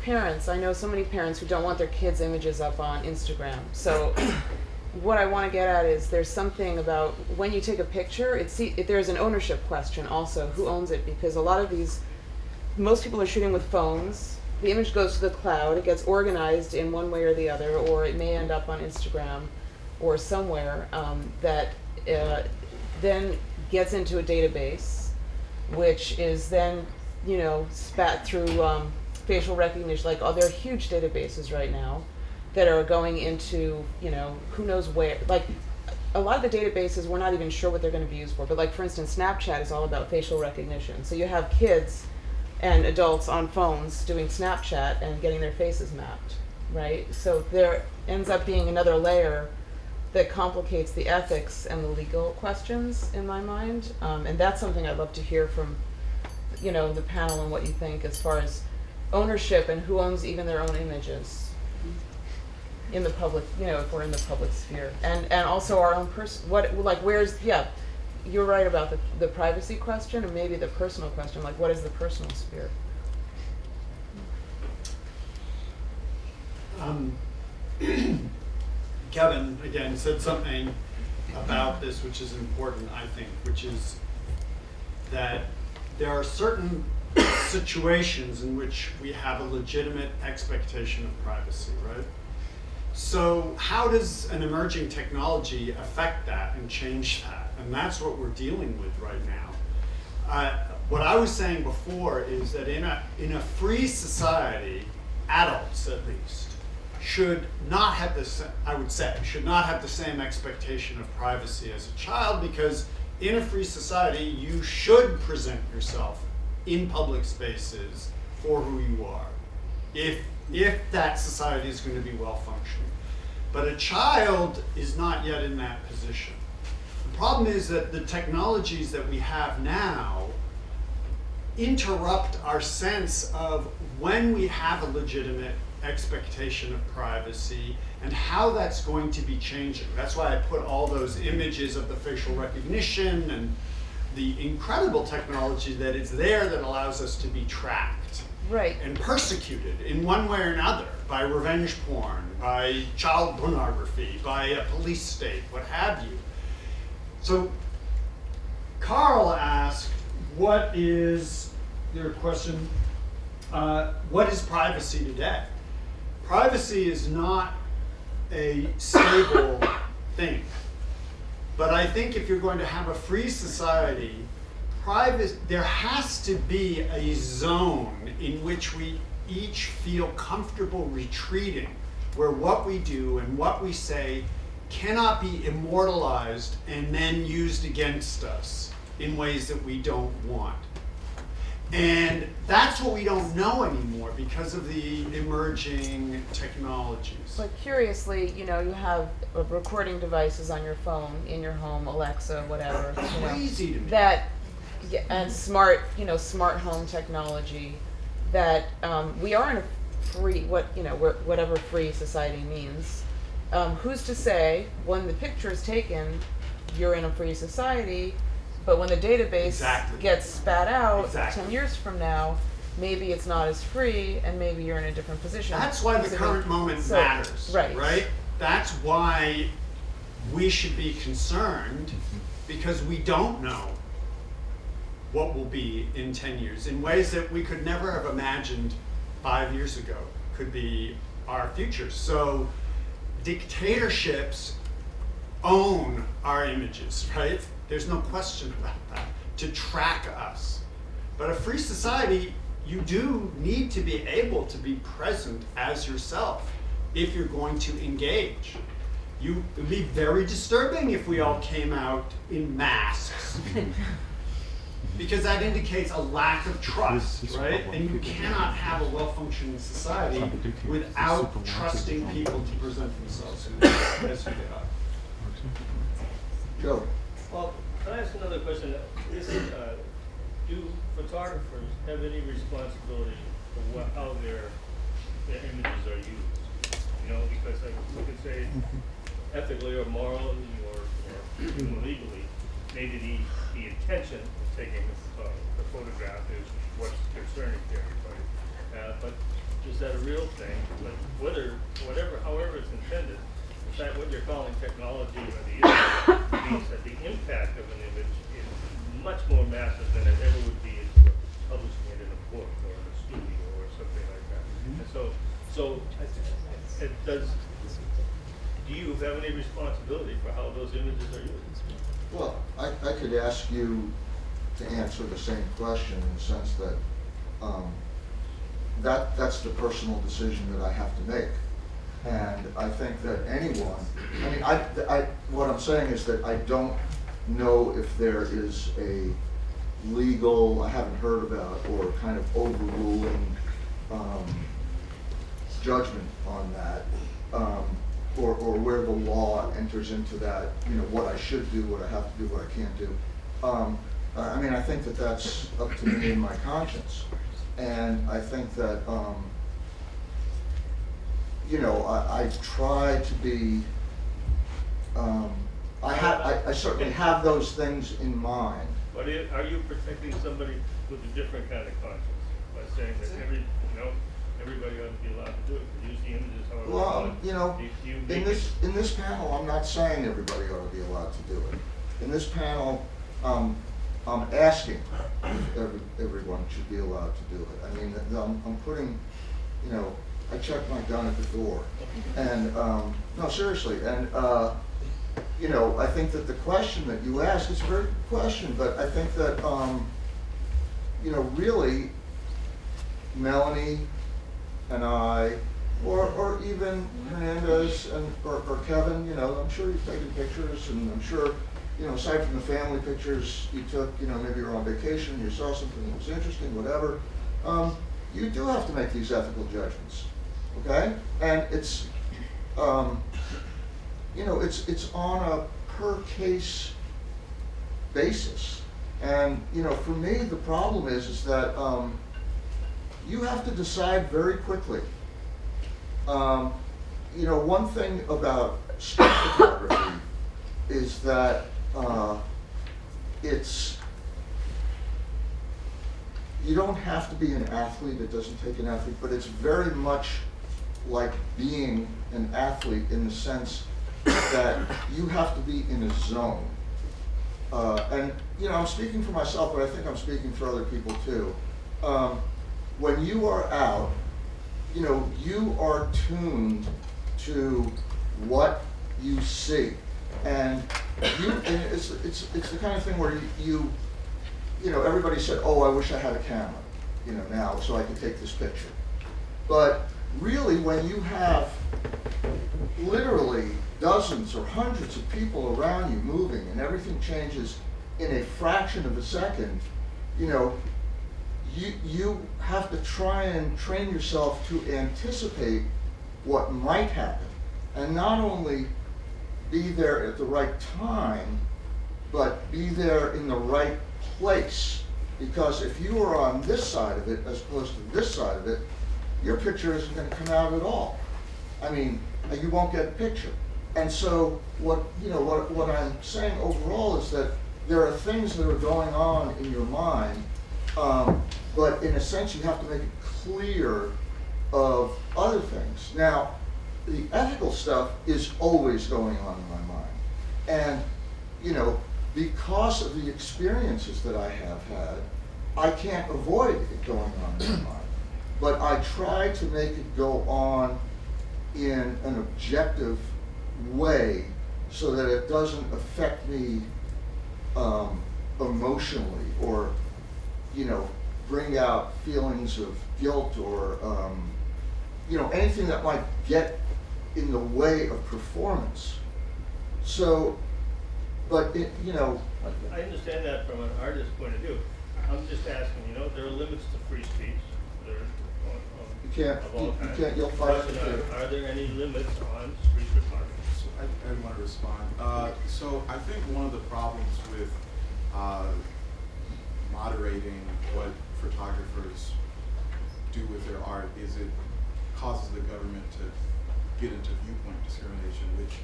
parents. I know so many parents who don't want their kids' images up on Instagram. So what I want to get at is there's something about when you take a picture, there's an ownership question also. Who owns it? Because a lot of most people are shooting with phones. The image goes to the cloud, it gets organized in one way or the other, or it may end up on Instagram or somewhere that then gets into a database, which is then, spat through facial recognition. There are huge databases right now that are going into, who knows where. A lot of the databases, we're not even sure what they're going to be used for. But for instance, Snapchat is all about facial recognition. So you have kids and adults on phones doing Snapchat and getting their faces mapped, right? So there ends up being another layer that complicates the ethics and the legal questions in my mind. And that's something I'd love to hear from, the panel and what you think as far as ownership and who owns even their own images in the public, if we're in the public sphere. And also our own you're right about the privacy question and maybe the personal question, what is the personal sphere? Kevin, again, said something about this, which is important, I think, which is that there are certain situations in which we have a legitimate expectation of privacy, right? So how does an emerging technology affect that and change that? And that's what we're dealing with right now. What I was saying before is that in a free society, adults at least, should not have should not have the same expectation of privacy as a child, because in a free society, you should present yourself in public spaces for who you are, if that society is going to be well functioning. But a child is not yet in that position. The problem is that the technologies that we have now interrupt our sense of when we have a legitimate expectation of privacy and how that's going to be changing. That's why I put all those images of the facial recognition and the incredible technology that is there that allows us to be tracked and persecuted in one way or another by revenge porn, by child pornography, by a police state, what have you. So Carl asked, what is your question? What is privacy today? Privacy is not a stable thing. But I think if you're going to have a free society, there has to be a zone in which we each feel comfortable retreating, where what we do and what we say cannot be immortalized and then used against us in ways that we don't want. And that's what we don't know anymore because of the emerging technologies. But curiously, you have recording devices on your phone, in your home, Alexa, whatever. Crazy to me. And smart home technology. That we are in a free, whatever free society means. Who's to say when the picture is taken, you're in a free society? But when the database gets spat out 10 years from now, maybe it's not as free, and maybe you're in a different position. That's why the current moment matters, right? That's why we should be concerned, because we don't know what will be in 10 years in ways that we could never have imagined 5 years ago could be our future. So dictatorships own our images, right? There's no question about that, to track us. But a free society, you do need to be able to be present as yourself if you're going to engage. It would be very disturbing if we all came out in masks, because that indicates a lack of trust, right? And you cannot have a well-functioning society without trusting people to present themselves as who they are. Joe. Well, can I ask another question? Do photographers have any responsibility for how their images are used? Because we could say ethically or morally or even legally, maybe the intention of taking the photograph is what's concerning to everybody. But is that a real thing? But however it's intended, in fact, what you're calling technology or the internet means that the impact of an image is much more massive than it ever would be if you were publishing it in a book or in a studio or something like that. And do you have any responsibility for how those images are used? Well, I could ask you to answer the same question in the sense that that's the personal decision that I have to make. And I think that anyone, what I'm saying is that I don't know if there is a legal, I haven't heard about, or kind of overruling judgment on that, or where the law enters into that, what I should do, what I have to do, what I can't do. I think that that's up to me and my conscience. And I think that, I try to be, I certainly have those things in mind. But are you protecting somebody with a different kind of conscience by saying that everybody ought to be allowed to do it, to use the images however they want? Well, Do you in this panel, I'm not saying everybody ought to be allowed to do it. In this panel, I'm asking if everyone should be allowed to do it. I mean, I'm putting, you know, I check my gun at the door. And, no, seriously, and, you know, I think that the question that you ask is a very good question, but I think that, you know, really, Melanie and I, or even Hernandez or Kevin, you know, I'm sure you've taken pictures, and I'm sure, you know, aside from the family pictures you took, you know, maybe you're on vacation, you saw something that was interesting, whatever, you do have to make these ethical judgments, okay? And it's, you know, it's on a per case basis. And, you know, for me, the problem is that you have to decide very quickly. You know, one thing about street photography is that you don't have to be an athlete, it doesn't take an athlete, but it's very much like being an athlete in the sense that you have to be in a zone. And, you know, I'm speaking for myself, but I think I'm speaking for other people too. When you are out, you know, you are tuned to what you see. And it's the kind of thing where you know, everybody said, oh, I wish I had a camera, you know, now so I could take this picture. But really, when you have literally dozens or hundreds of people around you moving and everything changes in a fraction of a second, you know, you have to try and train yourself to anticipate what might happen, and not only be there at the right time, but be there in the right place. Because if you are on this side of it as opposed to this side of it, your picture isn't going to come out at all. I mean, you won't get a picture. And so what I'm saying overall is that there are things that are going on in your mind, but in a sense you have to make it clear of other things. Now, the ethical stuff is always going on in my mind. And, you know, because of the experiences that I have had, I can't avoid it going on in my mind. But I try to make it go on in an objective way so that it doesn't affect me emotionally, or, you know, bring out feelings of guilt, or, you know, anything that might get in the way of performance. So, but it, you know, I understand that from an artist's point of view. I'm just asking, you know, there are limits to free speech. There you'll fight it. Are there any limits on street photography? So I want to respond. So I think one of the problems with moderating what photographers do with their art is it causes the government to get into viewpoint discrimination, which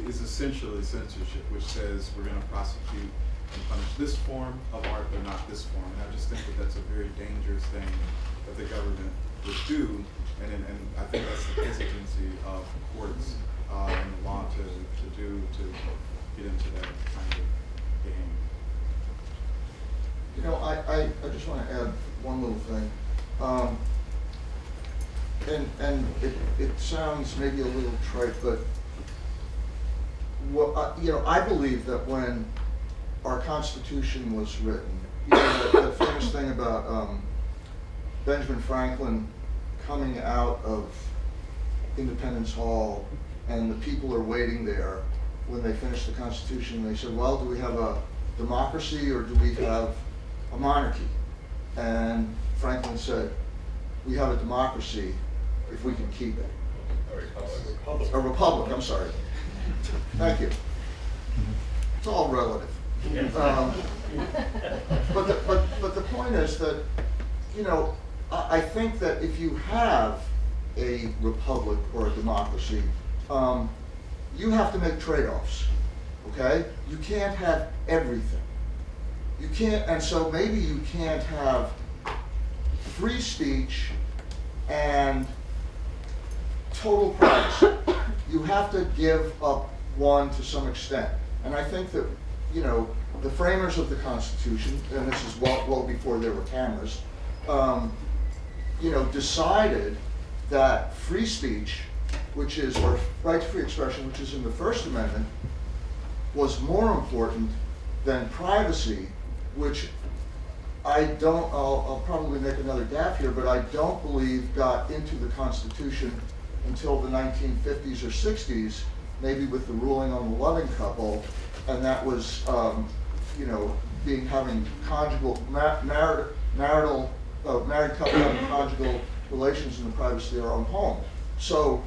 is essentially censorship, which says we're going to prosecute and punish this form of art but not this form. And I just think that that's a very dangerous thing that the government would do, and I think that's the hesitancy of courts and the law to get into that kind of game. You know, I just want to add one little thing. And it sounds maybe a little trite, but you know, I believe that when our Constitution was written, you know, the famous thing about Benjamin Franklin coming out of Independence Hall, and the people are waiting there when they finish the Constitution. They said, well, do we have a democracy or do we have a monarchy? And Franklin said, we have a democracy if we can keep it. A republic, I'm sorry. Thank you. It's all relative. But the point is that, you know, I think that if you have a republic or a democracy, you have to make trade-offs, okay? You can't have everything. You can't, and so maybe you can't have free speech and total privacy. you have to give up one to some extent. And I think that, you know, the framers of the Constitution, and this is well before there were cameras, you know, decided that free speech, which is, or right to free expression, which is in the First Amendment, was more important than privacy, which I'll probably make another gaffe here, but I don't believe got into the Constitution until the 1950s or 60s, maybe with the ruling on the Loving couple, and that was, you know, having conjugal, married couple having conjugal relations in the privacy of their own home. So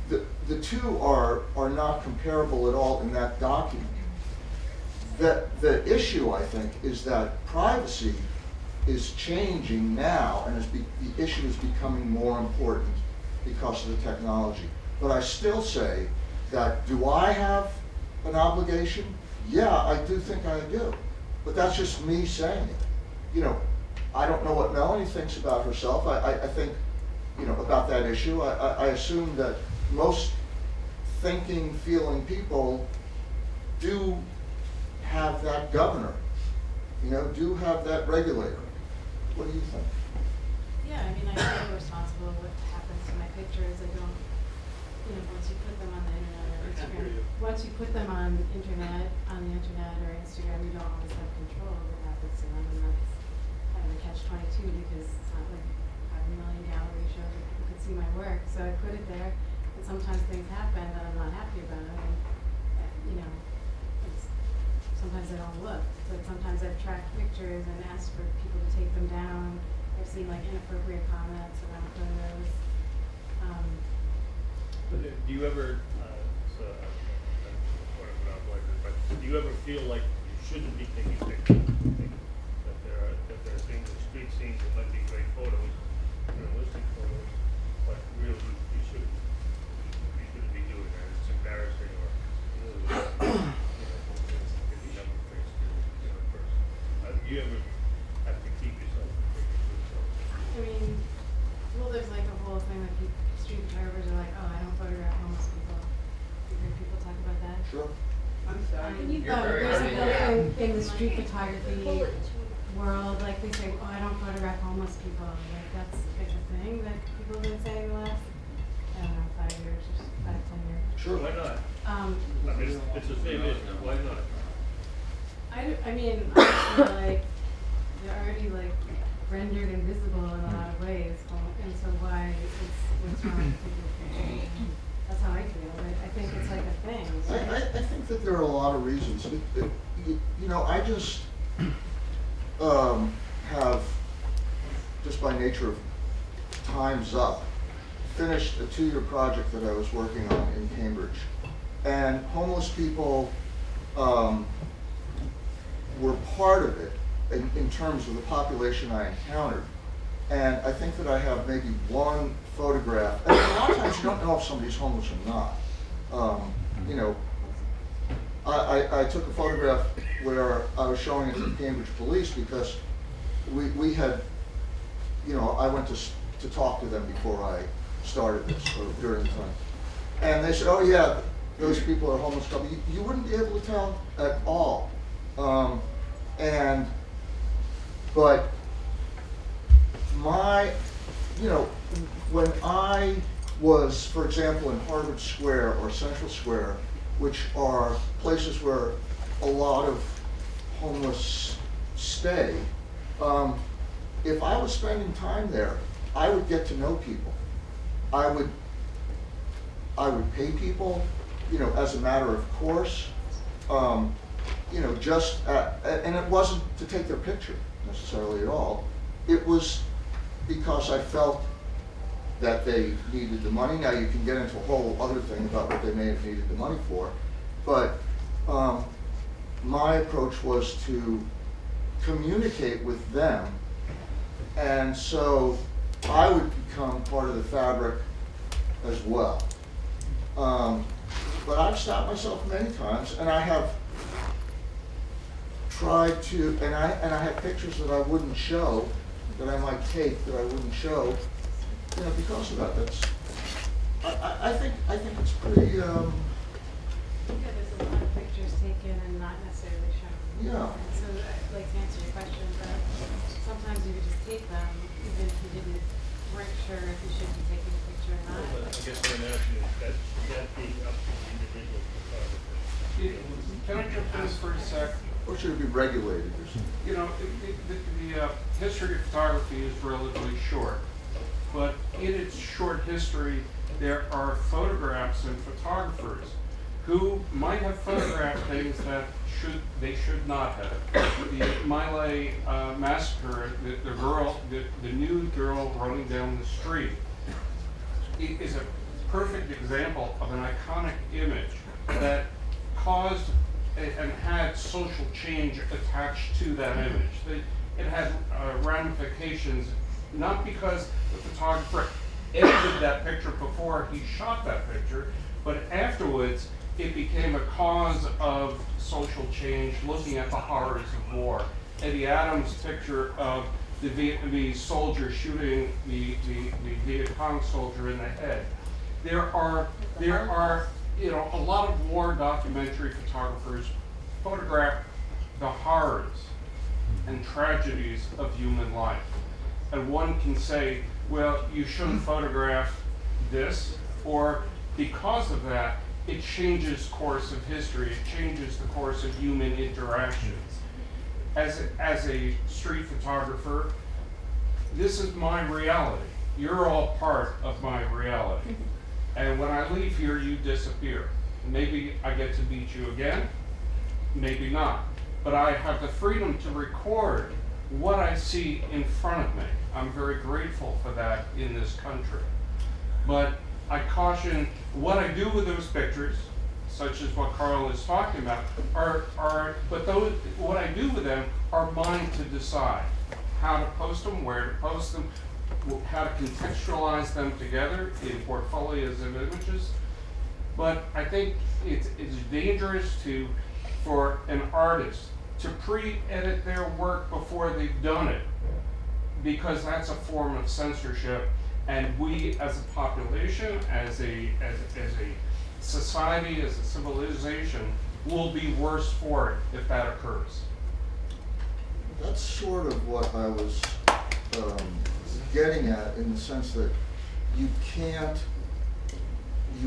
the two are not comparable at all in that document. The issue, I think, is that privacy is changing now, and the issue is becoming more important because of the technology. But I still say that, do I have an obligation? Yeah, I do think I do. But that's just me saying it. You know, I don't know what Melanie thinks about herself. I think, you know, about that issue. I assume that most thinking, feeling people do have that governor, you know, do have that regulator. What do you think? Yeah, I mean, I feel responsible what happens to my pictures. I don't, you know, once you put them on the internet or Instagram, once you put them on the internet or Instagram, you don't always have control of what happens to them, and that's kind of a catch-22 because it's not like I have a million gallery shows where people could see my work, so I put it there, and sometimes things happen that I'm not happy about, and you know, sometimes I don't look, but sometimes I've tracked pictures and asked for people to take them down. I've seen like inappropriate comments around photos. Do you ever, do you ever feel like you shouldn't be taking pictures? That there are things, street scenes that might be great photos, realistic photos, but really you shouldn't be doing that. It's embarrassing or could be number things to the other person. Do you ever have to keep yourself from taking good photos? I mean, well, there's like a whole thing that street photographers are like, oh, I don't photograph homeless people. You heard people talk about that? Sure. I'm sorry. There's like a thing in the street photography world, like they say, oh, I don't photograph homeless people. Like that's like a thing that people have been saying the last, I don't know, 5 years or 5, 10 years. Sure. Why not? I mean, it's the same issue. Why not? I mean, I feel like they're already like rendered invisible in a lot of ways, and so what's wrong with taking a picture? That's how I feel. I think it's like a thing. Right? I think that there are a lot of reasons. You know, I just have, just by nature of time's up, finished a 2-year project that I was working on in Cambridge. And homeless people were part of it in terms of the population I encountered. And I think that I have maybe one photograph. And a lot of times you don't know if somebody's homeless or not. You know, I took a photograph where I was showing it to the Cambridge police because we had, you know, I went to talk to them before I started this, or during the time. And they said, oh yeah, those people are homeless couple. You wouldn't be able to tell at all. But you know, when I was, for example, in Harvard Square or Central Square, which are places where a lot of homeless stay, if I was spending time there, I would get to know people. I would pay people, you know, as a matter of course, you know, and it wasn't to take their picture necessarily at all. It was because I felt that they needed the money. Now you can get into a whole other thing about what they may have needed the money for, but my approach was to communicate with them, and so I would become part of the fabric as well. But I've stopped myself many times, and I have tried to, and I have pictures that I wouldn't show, that I might take that I wouldn't show, you know, because of that. I think it's pretty, Yeah, there's a lot of pictures taken and not necessarily shown. Yeah. And so I'd like to answer your question, but sometimes you could just take them, even if you weren't sure if you should be taking a picture or not. But I guess what I'm asking is that, should that be up to the individual photographer? Can I jump in for a sec? or should it be regulated or something? You know, the history of photography is relatively short, but in its short history, there are photographs and photographers who might have photographed things that they should not have. The Miley massacre, the nude girl running down the street, is a perfect example of an iconic image that caused and had social change attached to that image. It had ramifications, not because the photographer edited that picture before he shot that picture, but afterwards it became a cause of social change, looking at the horrors of war. Eddie Adams' picture of the Vietnamese soldier shooting the Viet Cong soldier in the head. There are a lot of war documentary photographers photograph the horrors and tragedies of human life. And one can say, well, you shouldn't photograph this, or because of that, it changes course of history, it changes the course of human interactions. As a street photographer, this is my reality. You're all part of my reality. And when I leave here, you disappear. Maybe I get to meet you again, maybe not. But I have the freedom to record what I see in front of me. I'm very grateful for that in this country. But I caution what I do with those pictures, such as what Carl is talking about, what I do with them are mine to decide. How to post them, where to post them, how to contextualize them together in portfolios of images. But I think it's dangerous for an artist to pre-edit their work before they've done it, because that's a form of censorship, and we as a population, as a society, as a civilization, will be worse for it if that occurs. That's sort of what I was getting at, in the sense that you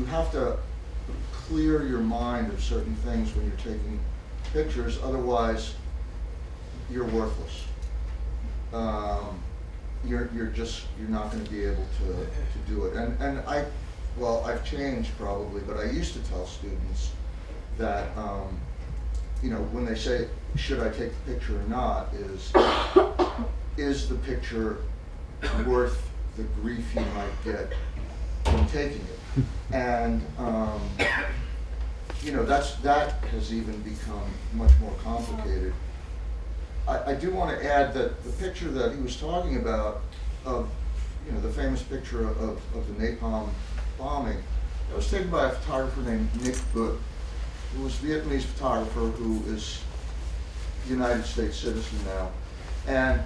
have to clear your mind of certain things when you're taking pictures, otherwise you're worthless. You're not going to be able to do it. And I've changed probably, but I used to tell students that when they say, should I take the picture or not, is the picture worth the grief you might get from taking it? And that has even become much more complicated. I do want to add that the picture that he was talking about of, the famous picture of the napalm bombing, that was taken by a photographer named Nick Butt, who was a Vietnamese photographer who is a United States citizen now. And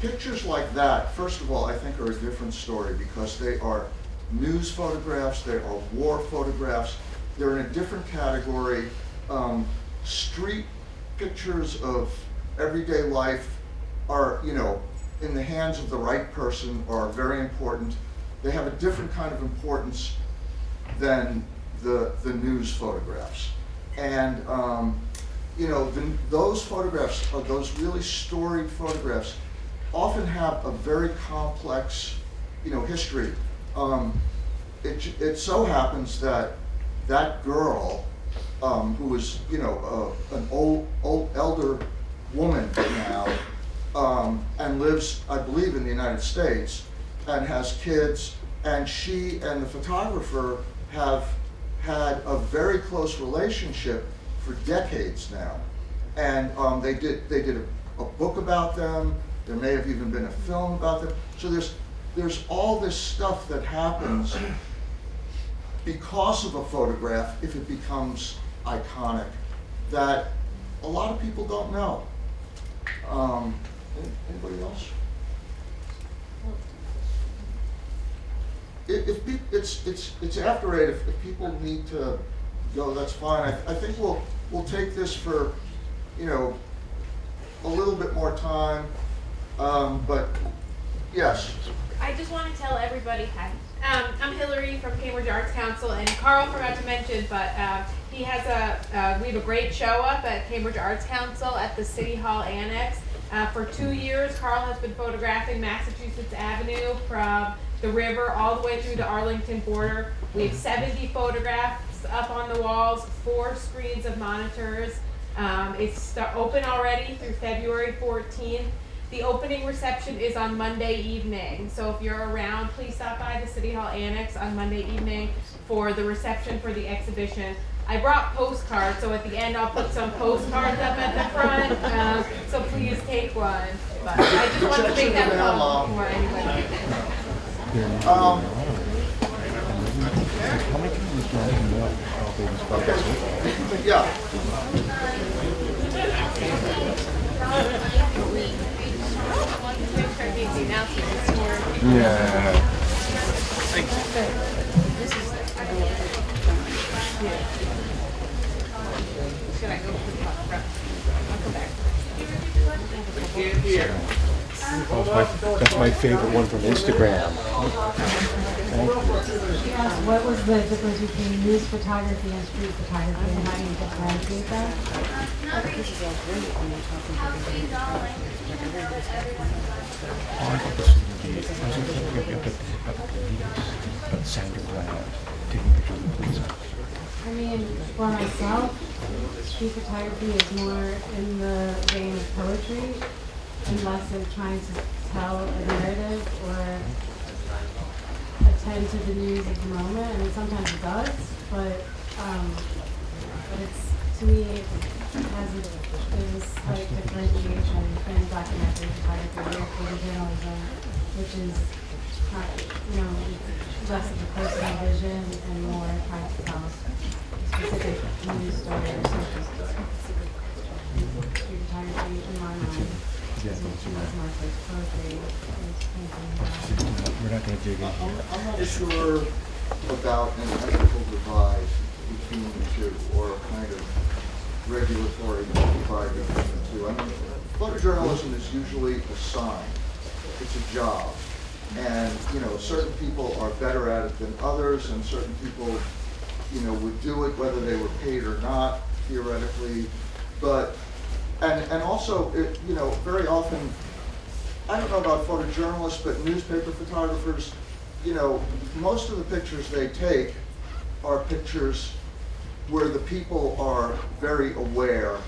pictures like that, first of all, I think are a different story, because they are news photographs, they are war photographs, they're in a different category. Street pictures of everyday life are, in the hands of the right person, are very important. They have a different kind of importance than the news photographs. And those photographs, those really storied photographs, often have a very complex, history. It so happens that girl, who is, an old elder woman now, and lives, I believe, in the United States, and has kids, and she and the photographer have had a very close relationship for decades now. And they did a book about them. There may have even been a film about them. So there's all this stuff that happens because of a photograph, if it becomes iconic, that a lot of people don't know. Anybody else? it's after 8. If people need to go, that's fine. I think we'll take this for, you know, a little bit more time, but yes. I just want to tell everybody, hi. I'm Hilary from Cambridge Arts Council, and Carl forgot to mention, but he has we have a great show up at Cambridge Arts Council at the City Hall Annex. For 2 years, Carl has been photographing Massachusetts Avenue from the river all the way through the Arlington border. We have 70 photographs up on the walls, 4 screens of monitors. It's open already through February 14th. The opening reception is on Monday evening, so if you're around, please stop by the City Hall Annex on Monday evening for the reception for the exhibition. I brought postcards, so at the end I'll put some postcards up at the front, so please take one. But I just wanted to make that call before anybody. Yeah. Yeah. Should I go for the front? I'll come back. That's my favorite one from Instagram. Thank you. She asked what was the difference between news photography and street photography and how do you differentiate that? This is all great when you're talking to everybody. I thought this was going to be, I was thinking about the police, about Sandra Bland taking pictures of the police officer. I mean, for myself, street photography is more in the vein of poetry and less of trying to tell a narrative or attend to the news of the moment. I mean, sometimes it does, but it's, to me, it has a slight differentiation in documentary photography or photojournalism, which is not, you know, less of a personal vision and more trying to tell specific news story or social story. Street photography, in my mind, is much more like poetry and painting. We're not going to dig in here. I'm not sure about an ethical divide between the two, or a kind of regulatory divide between the two. I mean, photojournalism is usually a sign. It's a job. And, you know, certain people are better at it than others, and certain people, you know, would do it whether they were paid or not, theoretically. But, and also, it, you know, very often, I don't know about photojournalists, but newspaper photographers, you know, most of the pictures they take are pictures where the people are very aware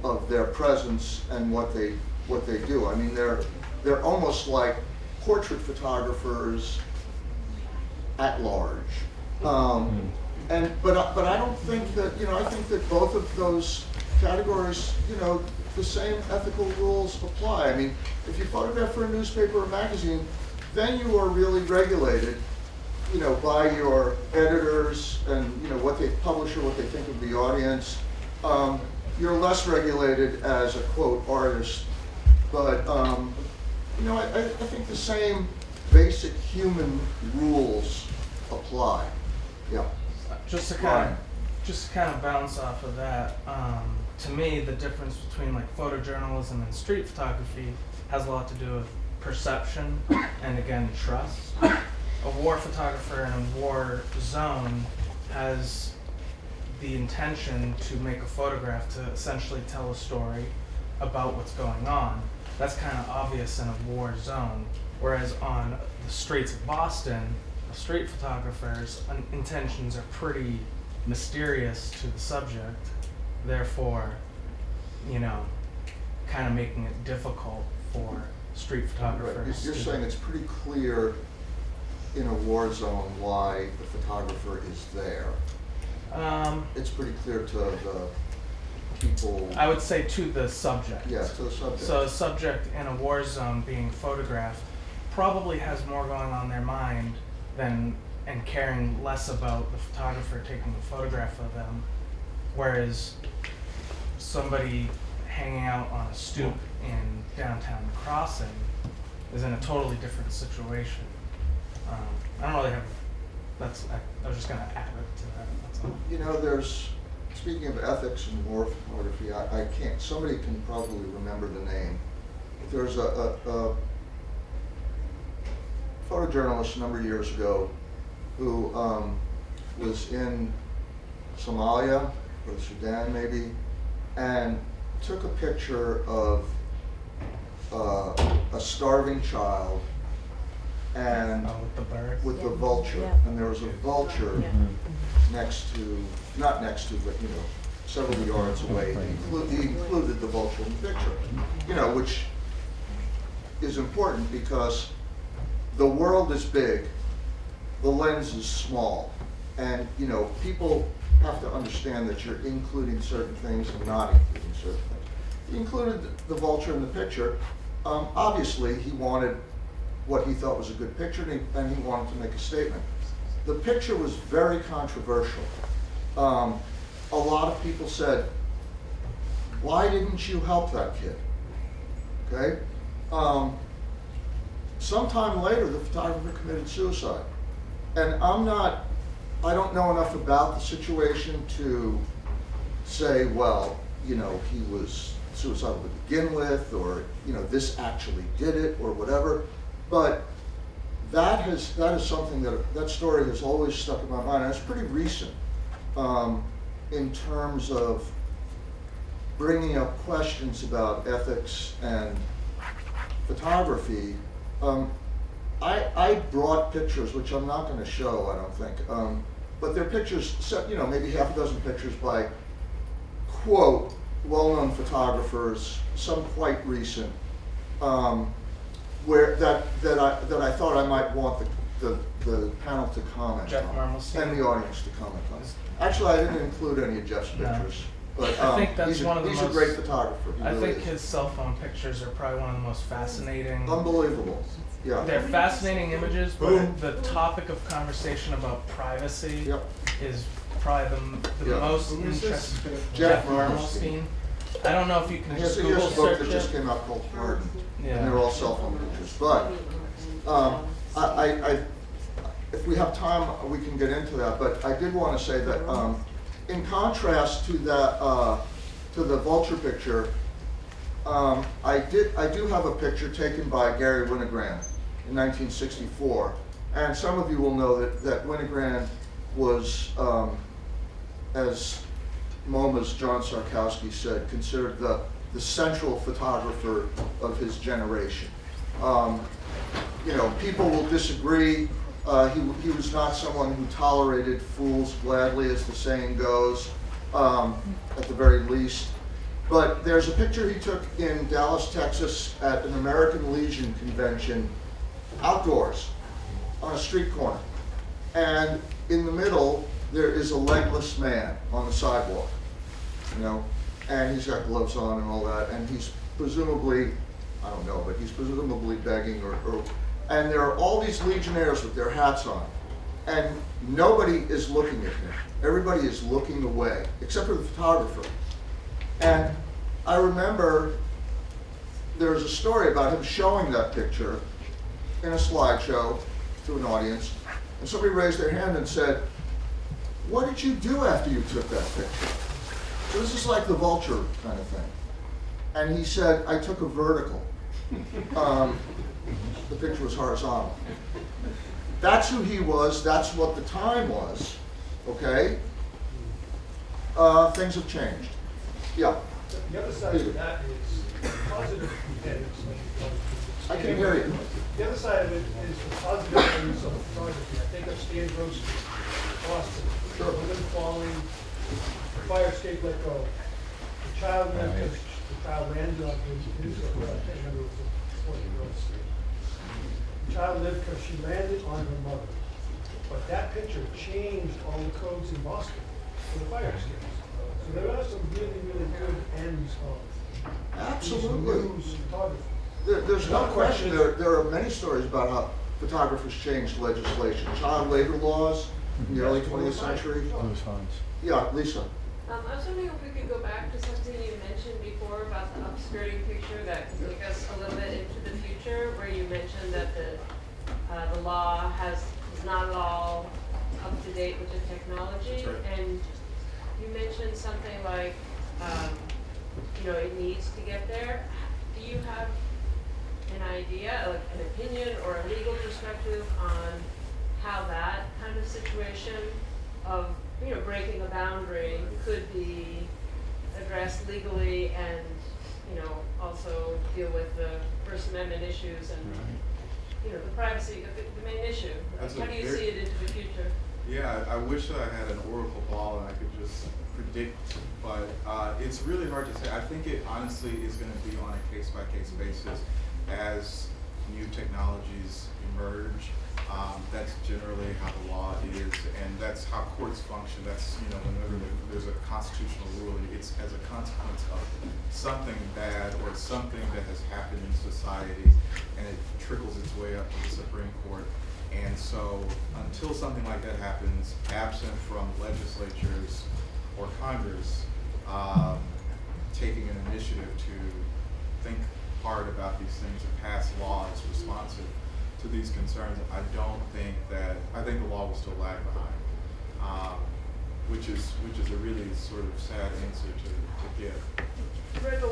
of their presence and what they do. I mean, they're almost like portrait photographers at large. But I don't think that, you know, I think that both of those categories, you know, the same ethical rules apply. I mean, if you photograph for a newspaper or magazine, then you are really regulated, you know, by your editors and, you know, what they publish or what they think of the audience. You're less regulated as a, quote, artist. But, you know, I think the same basic human rules apply. Yeah. Just to kind of bounce off of that, to me, the difference between like photojournalism and street photography has a lot to do with perception and, again, trust. A war photographer in a war zone has the intention to make a photograph to essentially tell a story about what's going on. That's kind of obvious in a war zone. Whereas on the streets of Boston, a street photographer's intentions are pretty mysterious to the subject, therefore, you know, kind of making it difficult for street photographers. Right. You're saying it's pretty clear in a war zone why the photographer is there. It's pretty clear to the people. I would say to the subject. Yeah, to the subject. So a subject in a war zone being photographed probably has more going on their mind than, and caring less about the photographer taking a photograph of them, whereas somebody hanging out on a stoop in downtown Crossing is in a totally different situation. I don't really have, I was just gonna add it to that, that's all. You know, speaking of ethics in war photography, I can't, somebody can probably remember the name. There's a photojournalist a number of years ago who was in Somalia or Sudan maybe, and took a picture of a starving child and with the bird, with the vulture, and there was a vulture next to, not next to, but you know, several yards away. He included the vulture in the picture, you know, which is important because the world is big, the lens is small, and you know, people have to understand that you're including certain things and not including certain things. He included the vulture in the picture. Obviously, he wanted what he thought was a good picture, and he wanted to make a statement. The picture was very controversial. A lot of people said, why didn't you help that kid? Okay? Sometime later, the photographer committed suicide. And I don't know enough about the situation to say, well, you know, he was suicidal to begin with, or, you know, this actually did it, or whatever. But that is something that story has always stuck in my mind, and it's pretty recent in terms of bringing up questions about ethics and photography. I brought pictures, which I'm not going to show, I don't think, but they're pictures, you know, maybe half a dozen pictures by, quote, well-known photographers, some quite recent, where that I thought I might want the panel to comment on, and the audience to comment on. Actually, I didn't include any of Jeff's pictures, but I think that's one of the he's a great photographer. I think his cell phone pictures are probably one of the most fascinating. Unbelievable. Yeah. They're fascinating images, but the topic of conversation about privacy is probably the most interesting. Jeff Marmelstein. I don't know if you can just Google search it. He has a book that it. just came out called Hardened, Yeah. and they're all cell phone pictures. But if we have time, we can get into that. But I did want to say that in contrast to that, to the vulture picture, I do have a picture taken by Gary Winograd in 1964, and some of you will know that Winograd was, as MoMA's John Sarkowski said, considered the central photographer of his generation. You know, people will disagree. He was not someone who tolerated fools gladly, as the saying goes, at the very least. But there's a picture he took in Dallas, Texas at an American Legion convention, outdoors, on a street corner. And in the middle, there is a legless man on the sidewalk, you know, and he's got gloves on and all that, and he's presumably, I don't know, but he's presumably begging and there are all these Legionnaires with their hats on, and nobody is looking at him. Everybody is looking away, except for the photographer. And I remember there's a story about him showing that picture in a slideshow to an audience, and somebody raised their hand and said, "What did you do after you took that picture?" So this is like the vulture kind of thing. And he said, "I took a vertical." The picture was horizontal. That's who he was, that's what the time was, okay? Things have changed. Yeah. The other side of that is positive edits. I can hear you. The other side of it is the positive edits of photography. I think of Stan Gross, Boston. Sure. Women falling, the fire escape let go. The child lived because the child landed on his or her, I can't remember if it was a girl. The child lived because she landed on her mother. But that picture changed all the codes in Boston for the fire escapes. So there are some really, really good ends of Absolutely. news photography. There's no question, there are many stories about how photographers changed legislation. Child labor laws in the early 20th century. Yeah, Lisa. I was wondering if we could go back to something you mentioned before about the upskirting picture that could take us a little bit into the future, where you mentioned that the the law is not at all up to date with the technology. That's right. And you mentioned something like, it needs to get there. Do you have an idea, like an opinion or a legal perspective on how that kind of situation of, breaking a boundary could be addressed legally and, also deal with the First Amendment issues and, the privacy, the main issue? That's How a do you very- see it into the future? Yeah, I wish that I had an oracle ball and I could just predict, but it's really hard to say. I think it honestly is going to be on a case-by-case basis as new technologies emerge. That's generally how the law is, and that's how courts function. That's, whenever there's a constitutional ruling, it's as a consequence of something bad or something that has happened in society, and it trickles its way up to the Supreme Court. And so until something like that happens, absent from legislatures or Congress taking an initiative to think hard about these things and pass laws responsive to these concerns, I think the law will still lag behind, which is a really sort of sad answer to give. Right, but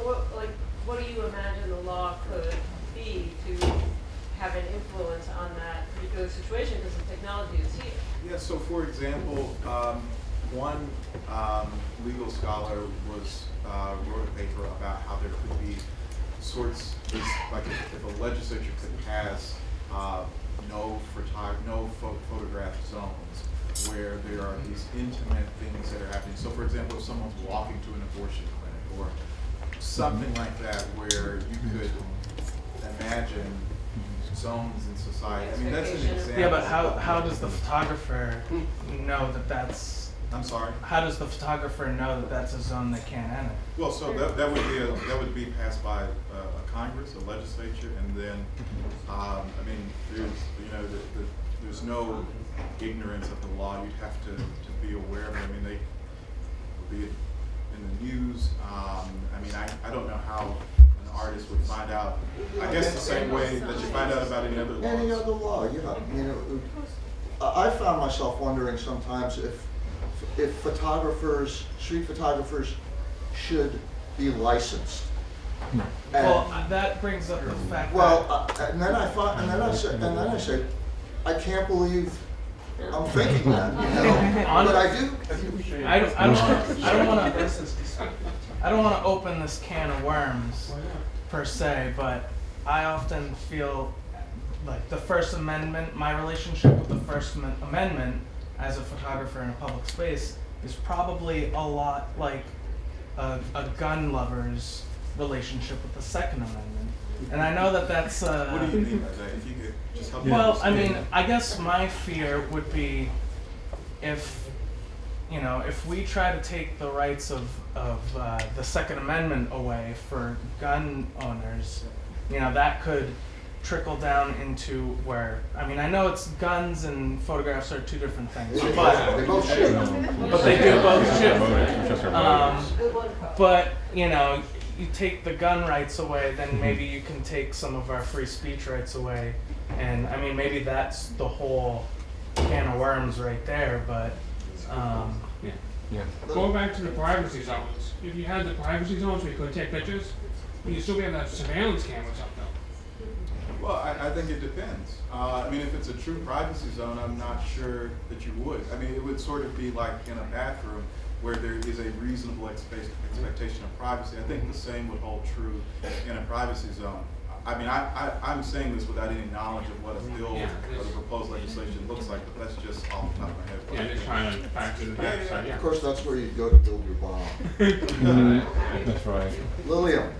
what do you imagine the law could be to have an influence on that particular situation, because the technology is here? Yeah, so for example, one legal scholar wrote a paper about how there could be like if a legislature could pass no photograph zones where there are these intimate things that are happening. So for example, if someone's walking to an abortion clinic or something like that, where you could imagine zones in society. I mean, that's an example. Yeah, but how does the photographer know that that's? I'm sorry? How does the photographer know that that's a zone they can't enter? Well, so that would be passed by a Congress, a legislature, and then there's no ignorance of the law. You'd have to be aware of it. I mean, they would be in the news. I don't know how an artist would find out. I guess the same way that you find out about any other law. Any other law, yeah. I found myself wondering sometimes if street photographers should be licensed. Well, that brings up the fact and then I said, I can't believe I'm thinking that, but I do. I don't want to open this can of worms per se, but I often feel like the First Amendment, my relationship with the First Amendment as a photographer in a public space is probably a lot like a gun lover's relationship with the Second Amendment. And I know that that's what do you mean by that? If you could just help me understand. I guess my fear would be if we try to take the rights of the Second Amendment away for gun owners, that could trickle down into where, I know it's guns and photographs are two different things, but they both shoot. But they do both shoot. But you take the gun rights away, then maybe you can take some of our free speech rights away, and maybe that's the whole can of worms right there. But going back to the privacy zones, if you had the privacy zones where you couldn't take pictures, you still have that surveillance cameras up though. Well, I think it depends. If it's a true privacy zone, I'm not sure that you would. It would sort of be like in a bathroom where there is a reasonable expectation of privacy. I think the same would hold true in a privacy zone. I'm saying this without any knowledge of what a bill or the proposed legislation looks like, but that's just off the top of my head. Yeah, just trying to factor the backside. Of course, that's where you go to build your bomb. That's right. Lillian.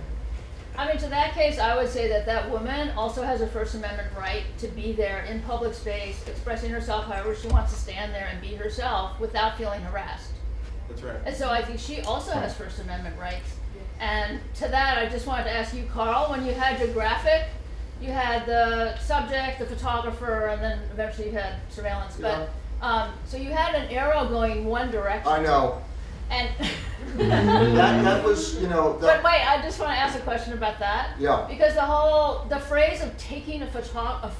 To that case, I would say that woman also has a First Amendment right to be there in public space, expressing herself however she wants to stand there and be herself without feeling harassed. That's right. And so I think she also has First Amendment rights. And to that, I just wanted to ask you, Carl, when you had your graphic, you had the subject, the photographer, and then eventually you had surveillance. Yeah. But so you had an arrow going one direction. I know. And That was, you know, but wait, I just want to ask a question about that. Yeah. Because the phrase of taking a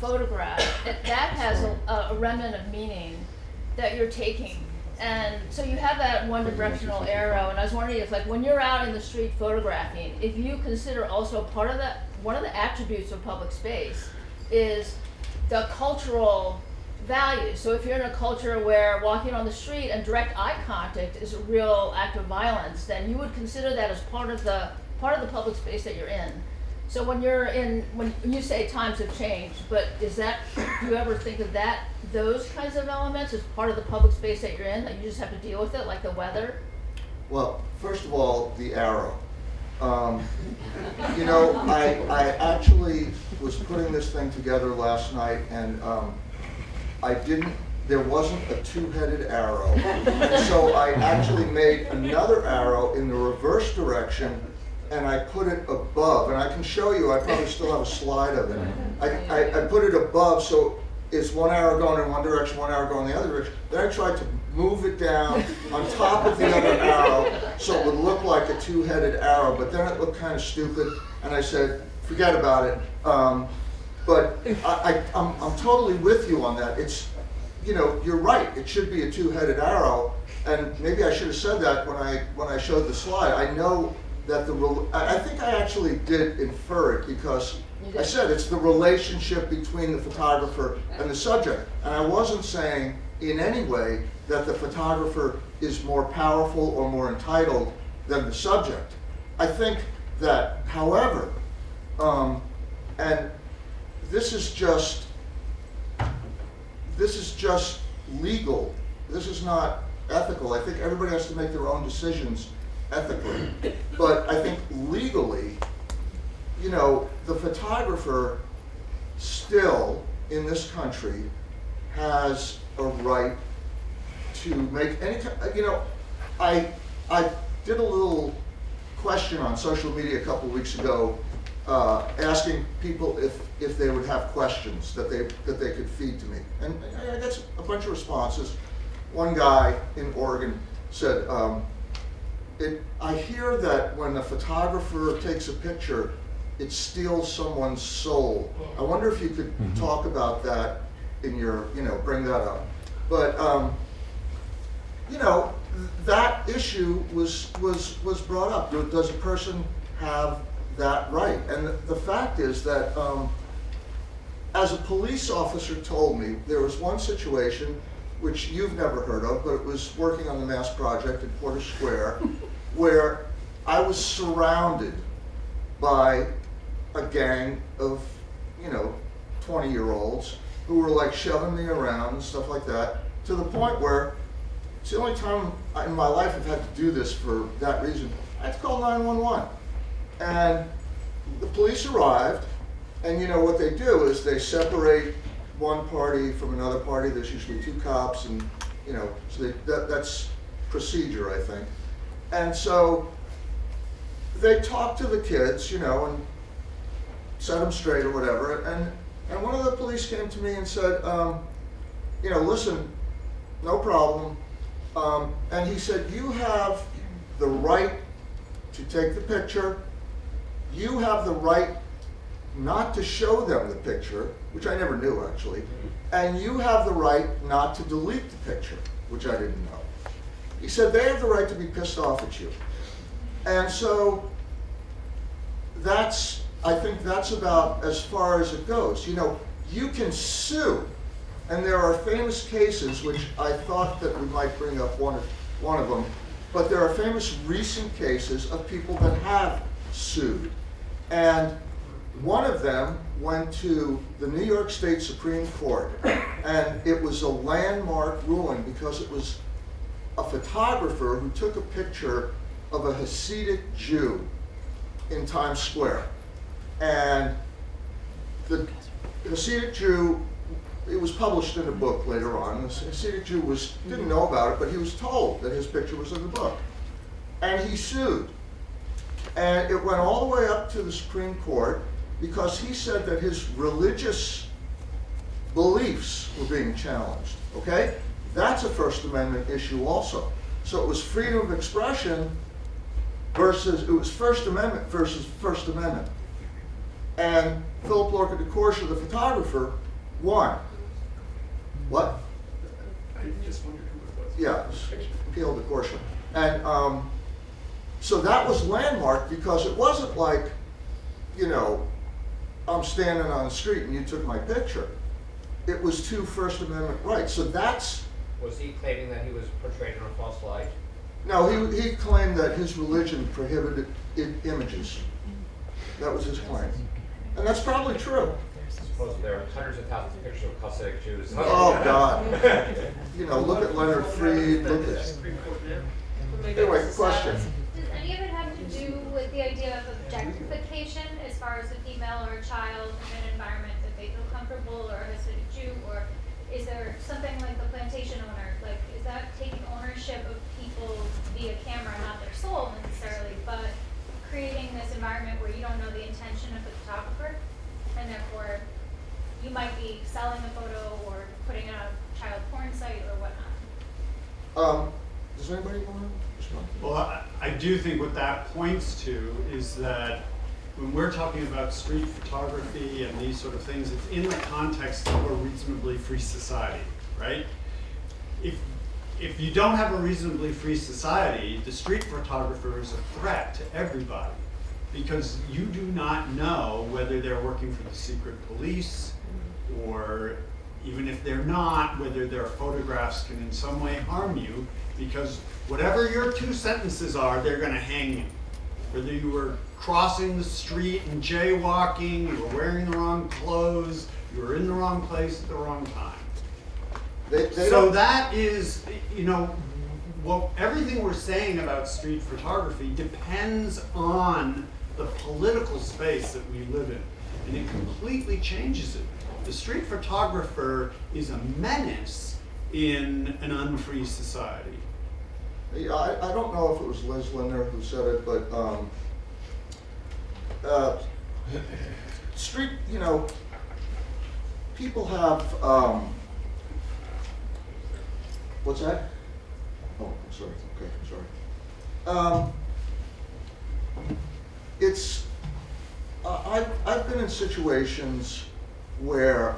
photograph, that has a remnant of meaning that you're taking. And so you have that one directional arrow, and I was wondering if, like, when you're out in the street photographing, if you consider also part of that, one of the attributes of public space is the cultural value. So if you're in a culture where walking on the street and direct eye contact is a real act of violence, then you would consider that as part of the public space that you're in. So when you say times have changed, but is that, do you ever think of that, those kinds of elements as part of the public space that you're in, that you just have to deal with it, like the weather? Well, first of all, the arrow. You know, I actually was putting this thing together last night, and there wasn't a two-headed arrow. And so I actually made another arrow in the reverse direction, and I put it above, and I can show you, I probably still have a slide of it. I put it above, so it's one arrow going in one direction, one arrow going in the other direction. Then I tried to move it down on top of the other arrow so it would look like a two-headed arrow, but then it looked kind of stupid, and I said, forget about it. But I'm totally with you on that. It's, you know, you're right, it should be a two-headed arrow, and maybe I should have said that when I showed the slide. I know that I think I actually did infer it, because I said it's the relationship between the photographer and the subject. And I wasn't saying in any way that the photographer is more powerful or more entitled than the subject. I think that, however, and this is just legal. This is not ethical. I think everybody has to make their own decisions ethically. But I think legally, you know, the photographer still, in this country, has a right to make any kind, you know, I did a little question on social media a couple of weeks ago, asking people if they would have questions that they could feed to me. And I got a bunch of responses. One guy in Oregon said, I hear that when a photographer takes a picture, it steals someone's soul. I wonder if you could talk about that in your, you know, bring that up. But, you know, that issue was brought up. Does a person have that right? And the fact is that, as a police officer told me, there was one situation which you've never heard of, but it was working on the Mass Project in Porter Square, where I was surrounded by a gang of, you know, 20-year-olds who were like shoving me around and stuff like that, to the point where it's the only time in my life I've had to do this for that reason. I had to call 911. And the police arrived, and you know what they do is they separate one party from another party. There's usually two cops, and you know, so that's procedure, I think. And so they talked to the kids, you know, and set them straight or whatever. And one of the police came to me and said, you know, listen, no problem. And he said, you have the right to take the picture. You have the right not to show them the picture, which I never knew actually. And you have the right not to delete the picture, which I didn't know. He said they have the right to be pissed off at you. And so I think that's about as far as it goes. You know, you can sue, and there are famous cases, which I thought that we might bring up one of them, but there are famous recent cases of people that have sued. And one of them went to the New York State Supreme Court, and it was a landmark ruling because it was a photographer who took a picture of a Hasidic Jew in Times Square. And the Hasidic Jew, it was published in a book later on. The Hasidic Jew didn't know about it, but he was told that his picture was in the book. And he sued. And it went all the way up to the Supreme Court because he said that his religious beliefs were being challenged, okay? That's a First Amendment issue also. So it was freedom of expression versus, it was First Amendment versus First Amendment. And Philip Lorca de Courcia, the photographer, won. What? I just wondered who it was. Yeah, it was Peel de Courcia. And so that was landmark because it wasn't like, you know, I'm standing on the street and you took my picture. It was two First Amendment rights. So that's... Was he claiming that he was portrayed in a false light? No, he claimed that his religion prohibited images. That was his claim. And that's probably true. Suppose there are hundreds of thousands of pictures of Hasidic Jews. Oh, God. You know, look at Leonard Freed, look at... Anyway, question. Does any of it have to do with the idea of objectification as far as a female or a child in an environment that they feel comfortable, or a Hasidic Jew, or is there something like the plantation owner, like is that taking ownership of people via camera, not their soul necessarily, but creating this environment where you don't know the intention of the photographer, and therefore you might be selling the photo or putting it on a child porn site or whatnot? Does anybody want to respond? Well, I do think what that points to is that when we're talking about street photography and these sort of things, it's in the context of a reasonably free society, right? If you don't have a reasonably free society, the street photographer is a threat to everybody because you do not know whether they're working for the secret police or even if they're not, whether their photographs can in some way harm you, because whatever your two sentences are, they're going to hang you. Whether you were crossing the street and jaywalking, you were wearing the wrong clothes, you were in the wrong place at the wrong time. So that is, you know, well, everything we're saying about street photography depends on the political space that we live in, and it completely changes it. The street photographer is a menace in an unfree society. Yeah, I don't know if it was Liz Linder who said it, but street, you know, people have, what's that? Oh, I'm sorry, okay, I'm sorry. It's, I've been in situations where,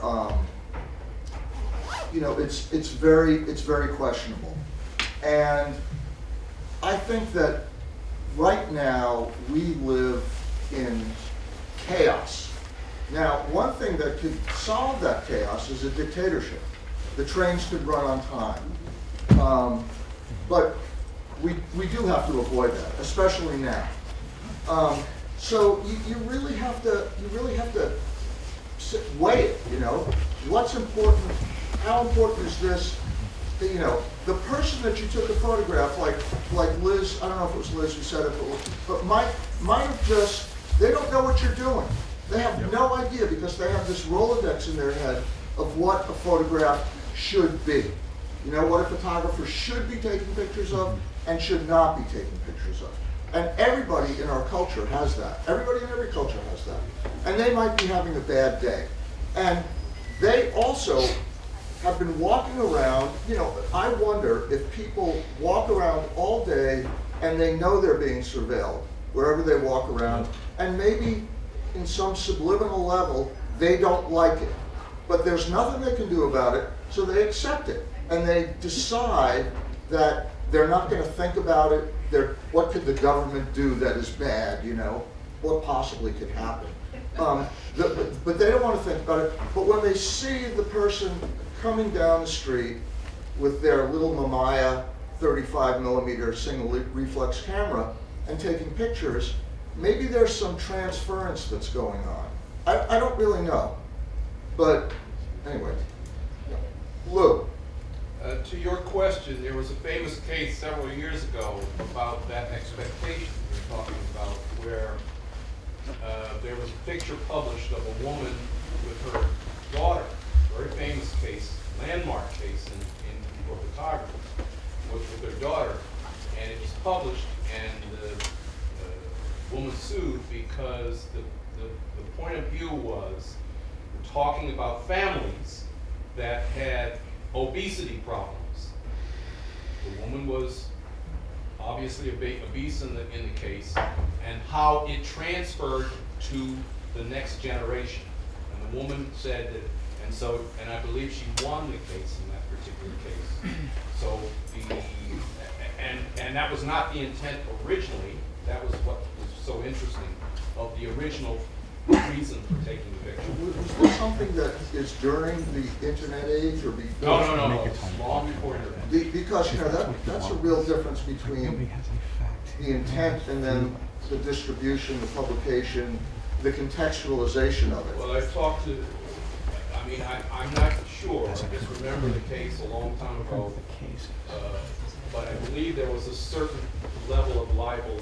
you know, it's very questionable. And I think that right now we live in chaos. Now, one thing that could solve that chaos is a dictatorship. The trains could run on time. But we do have to avoid that, especially now. So you really have to weigh it, you know. What's important? How important is this? You know, the person that you took a photograph, like Liz, I don't know if it was Liz who said it, but might have just, they don't know what you're doing. They have no idea because they have this Rolodex in their head of what a photograph should be. You know, what a photographer should be taking pictures of and should not be taking pictures of. And everybody in our culture has that. Everybody in every culture has that. And they might be having a bad day. And they also have been walking around, you know, I wonder if people walk around all day and they know they're being surveilled wherever they walk around, and maybe in some subliminal level, they don't like it. But there's nothing they can do about it, so they accept it. And they decide that they're not going to think about it. What could the government do that is bad, you know? What possibly could happen? But they don't want to think about it. But when they see the person coming down the street with their little Mamiya 35mm single reflex camera and taking pictures, maybe there's some transference that's going on. I don't really know. But anyway, Lou. To your question, there was a famous case several years ago about that expectation you're talking about, where there was a picture published of a woman with her daughter, very famous case, landmark case for photographers, with her daughter, and it was published, and the woman sued because the point of view was talking about families that had obesity problems. The woman was obviously obese in the case, and how it transferred to the next generation. And the woman said that, and I believe she won the case in that particular case. So and that was not the intent originally. That was what was so interesting of the original reason for taking the picture. Was this something that is during the internet age or before? No, it's long before internet. Because, you know, that's a real difference between the intent and then the distribution, the publication, the contextualization of it. Well, I've talked to, I mean, I'm not sure, I just remember the case a long time ago. But I believe there was a certain level of libel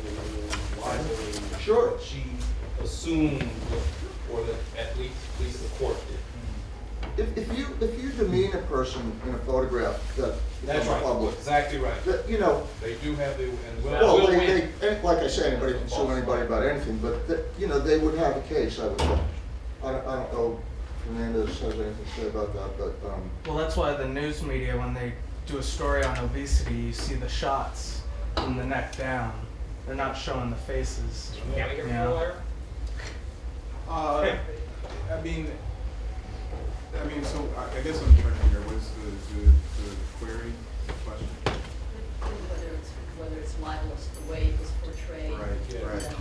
Sure. that she assumed, or that at least the court did. If you demean a person in a photograph that That's becomes right, public, exactly right. that, you know, They do have the, and well, will they, win. like I say, anybody can sue anybody about anything, but you know, they would have a case. I would say. I don't know. if Fernandez has anything to say about that, but Well, that's why the news media, when they do a story on obesity, you see the shots from the neck down. They're not showing the faces. Can we hear from Yeah. the lawyer? I mean, so I guess I'm trying to figure out what's the query, the question? Whether it's libelous, the way it was portrayed. Right.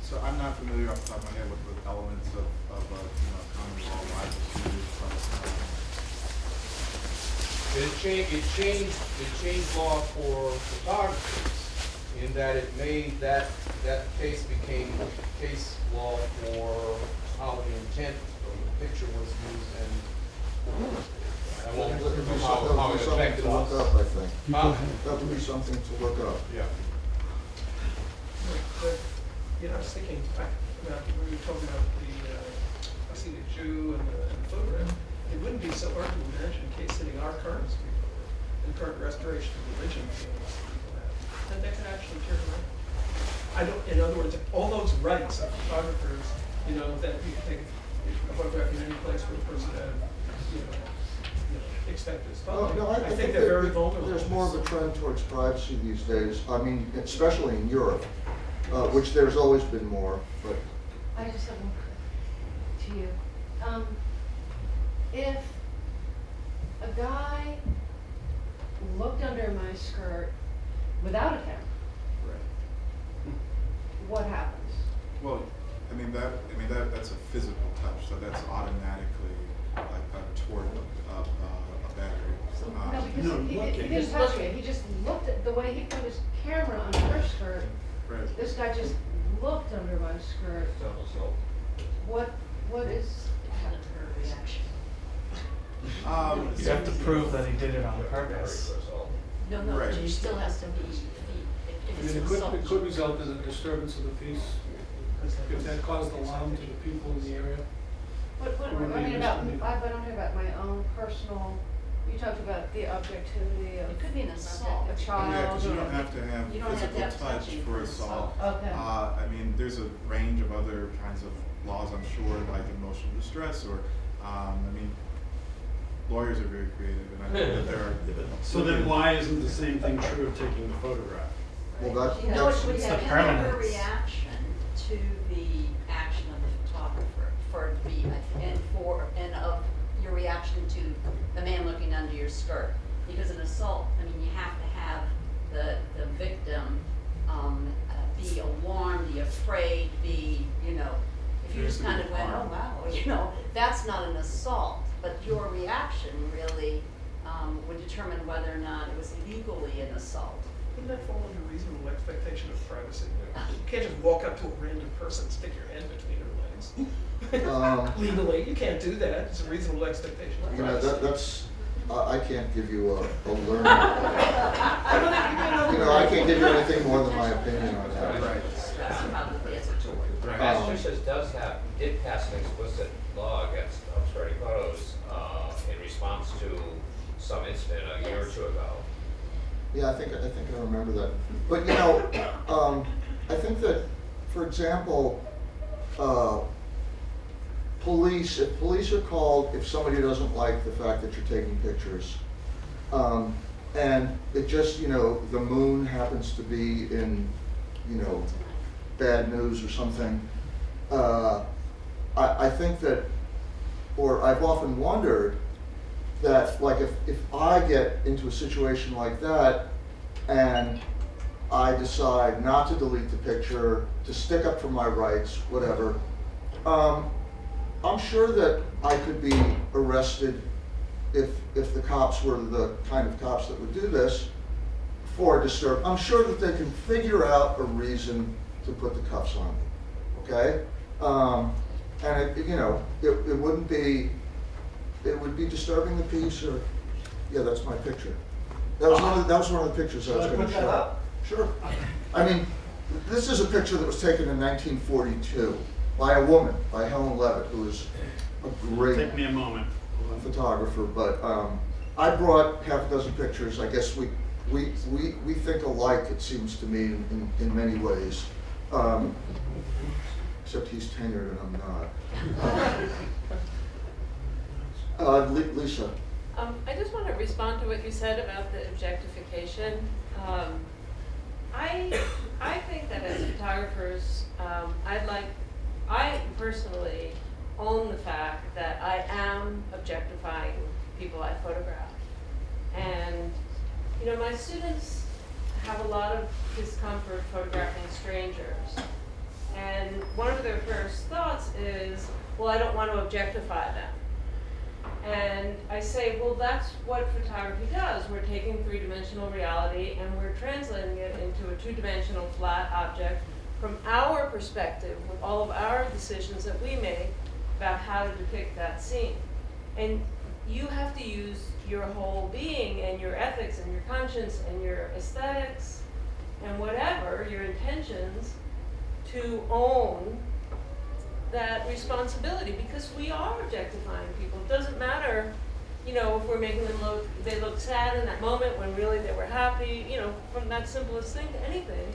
So I'm not familiar off the top of my head with the elements of common law libel suit. It changed law for photographers in that it made that case became case law for how the intent of the picture was used, and I won't that would know be how it something affected to look us. up, I think. Huh? That would be something to look up. Yeah. But, you know, I was thinking about when we were talking about the I see the Jew and the photograph. It wouldn't be so hard to imagine case sitting our current people and current restoration of religion feelings people have. And that could actually turn around. I don't. In other words, all those rights of photographers, you know, that you can take a photograph in any place for a person to, you know, expect this. No, I think they're very vulnerable. There's more of a trend towards privacy these days. I mean, especially in Europe, which there's always been more. But I just have one to you. If a guy looked under my skirt without a camera, what happens? Well, that's a physical touch, so that's automatically like a tort of a battery. No, because he didn't touch me. He just looked at the way he put his camera on her skirt. Right. This guy just looked under my skirt. What is her reaction? You have to prove that he did it on purpose. No, Right. she still has to be, I mean, it could result in a disturbance of the peace, if that caused alarm to the people in the area. I mean, I don't hear about my own personal, you talked about the objectivity of. It could be an assault. A child. Yeah, because you or- don't have to have You don't have to physical have touch touching for for assault. Okay. I mean, there's a range of other kinds of laws, I'm sure, like emotional distress, or, I mean, lawyers are very creative, and I think that there are. So then why isn't the same thing true of taking the photograph? well, No, that's it's the her permanence. reaction to the action of the photographer, for it to be, and of your reaction to the man looking under your skirt. Because an assault, I mean, you have to have the victim be alarmed, be afraid, be, you know, if you just kind of went, oh wow, you know, that's not an assault, but your reaction really would determine whether or not it was legally an assault. Wouldn't that fall under reasonable expectation of privacy? You can't just walk up to a random person and stick your hand between her legs. Legally, you can't do that. It's a reasonable expectation of you know, privacy. that's. I can't give you a learning. You know, I can't give you anything more than my opinion on that. Right. Massachusetts did pass an explicit law against obscuring photos in response to some incident a year or two ago. Yeah, I think I remember that. But you know, I think that, for example, if police are called, if somebody doesn't like the fact that you're taking pictures, and it just, the moon happens to be in, bad news or something, I think that, or I've often wondered that, like, if I get into a situation like that and I decide not to delete the picture, to stick up for my rights, whatever, I'm sure that I could be arrested if the cops were the kind of cops that would do this for disturb. I'm sure that they can figure out a reason to put the cuffs on me, okay? And it wouldn't be, it would be disturbing the peace, or, yeah, that's my picture. That was one of the pictures I was going to show. up? Sure. I mean, this is a picture that was taken in 1942 by a woman, by Helen Levitt, who is a great Take me a moment. photographer. But I brought half a dozen pictures. I guess we think alike, it seems to me, in many ways. Except he's tenured and I'm not. Lisa. I just want to respond to what you said about the objectification. I think that as photographers, I personally own the fact that I am objectifying people I photograph. And, my students have a lot of discomfort photographing strangers. And one of their first thoughts is, well, I don't want to objectify them. And I say, well, that's what photography does. We're taking three-dimensional reality and we're translating it into a two-dimensional flat object from our perspective, with all of our decisions that we make about how to depict that scene. And you have to use your whole being and your ethics and your conscience and your aesthetics and whatever, your intentions, to own that responsibility, because we are objectifying people. It doesn't matter, if we're making them they look sad in that moment when really they were happy, from that simplest thing to anything.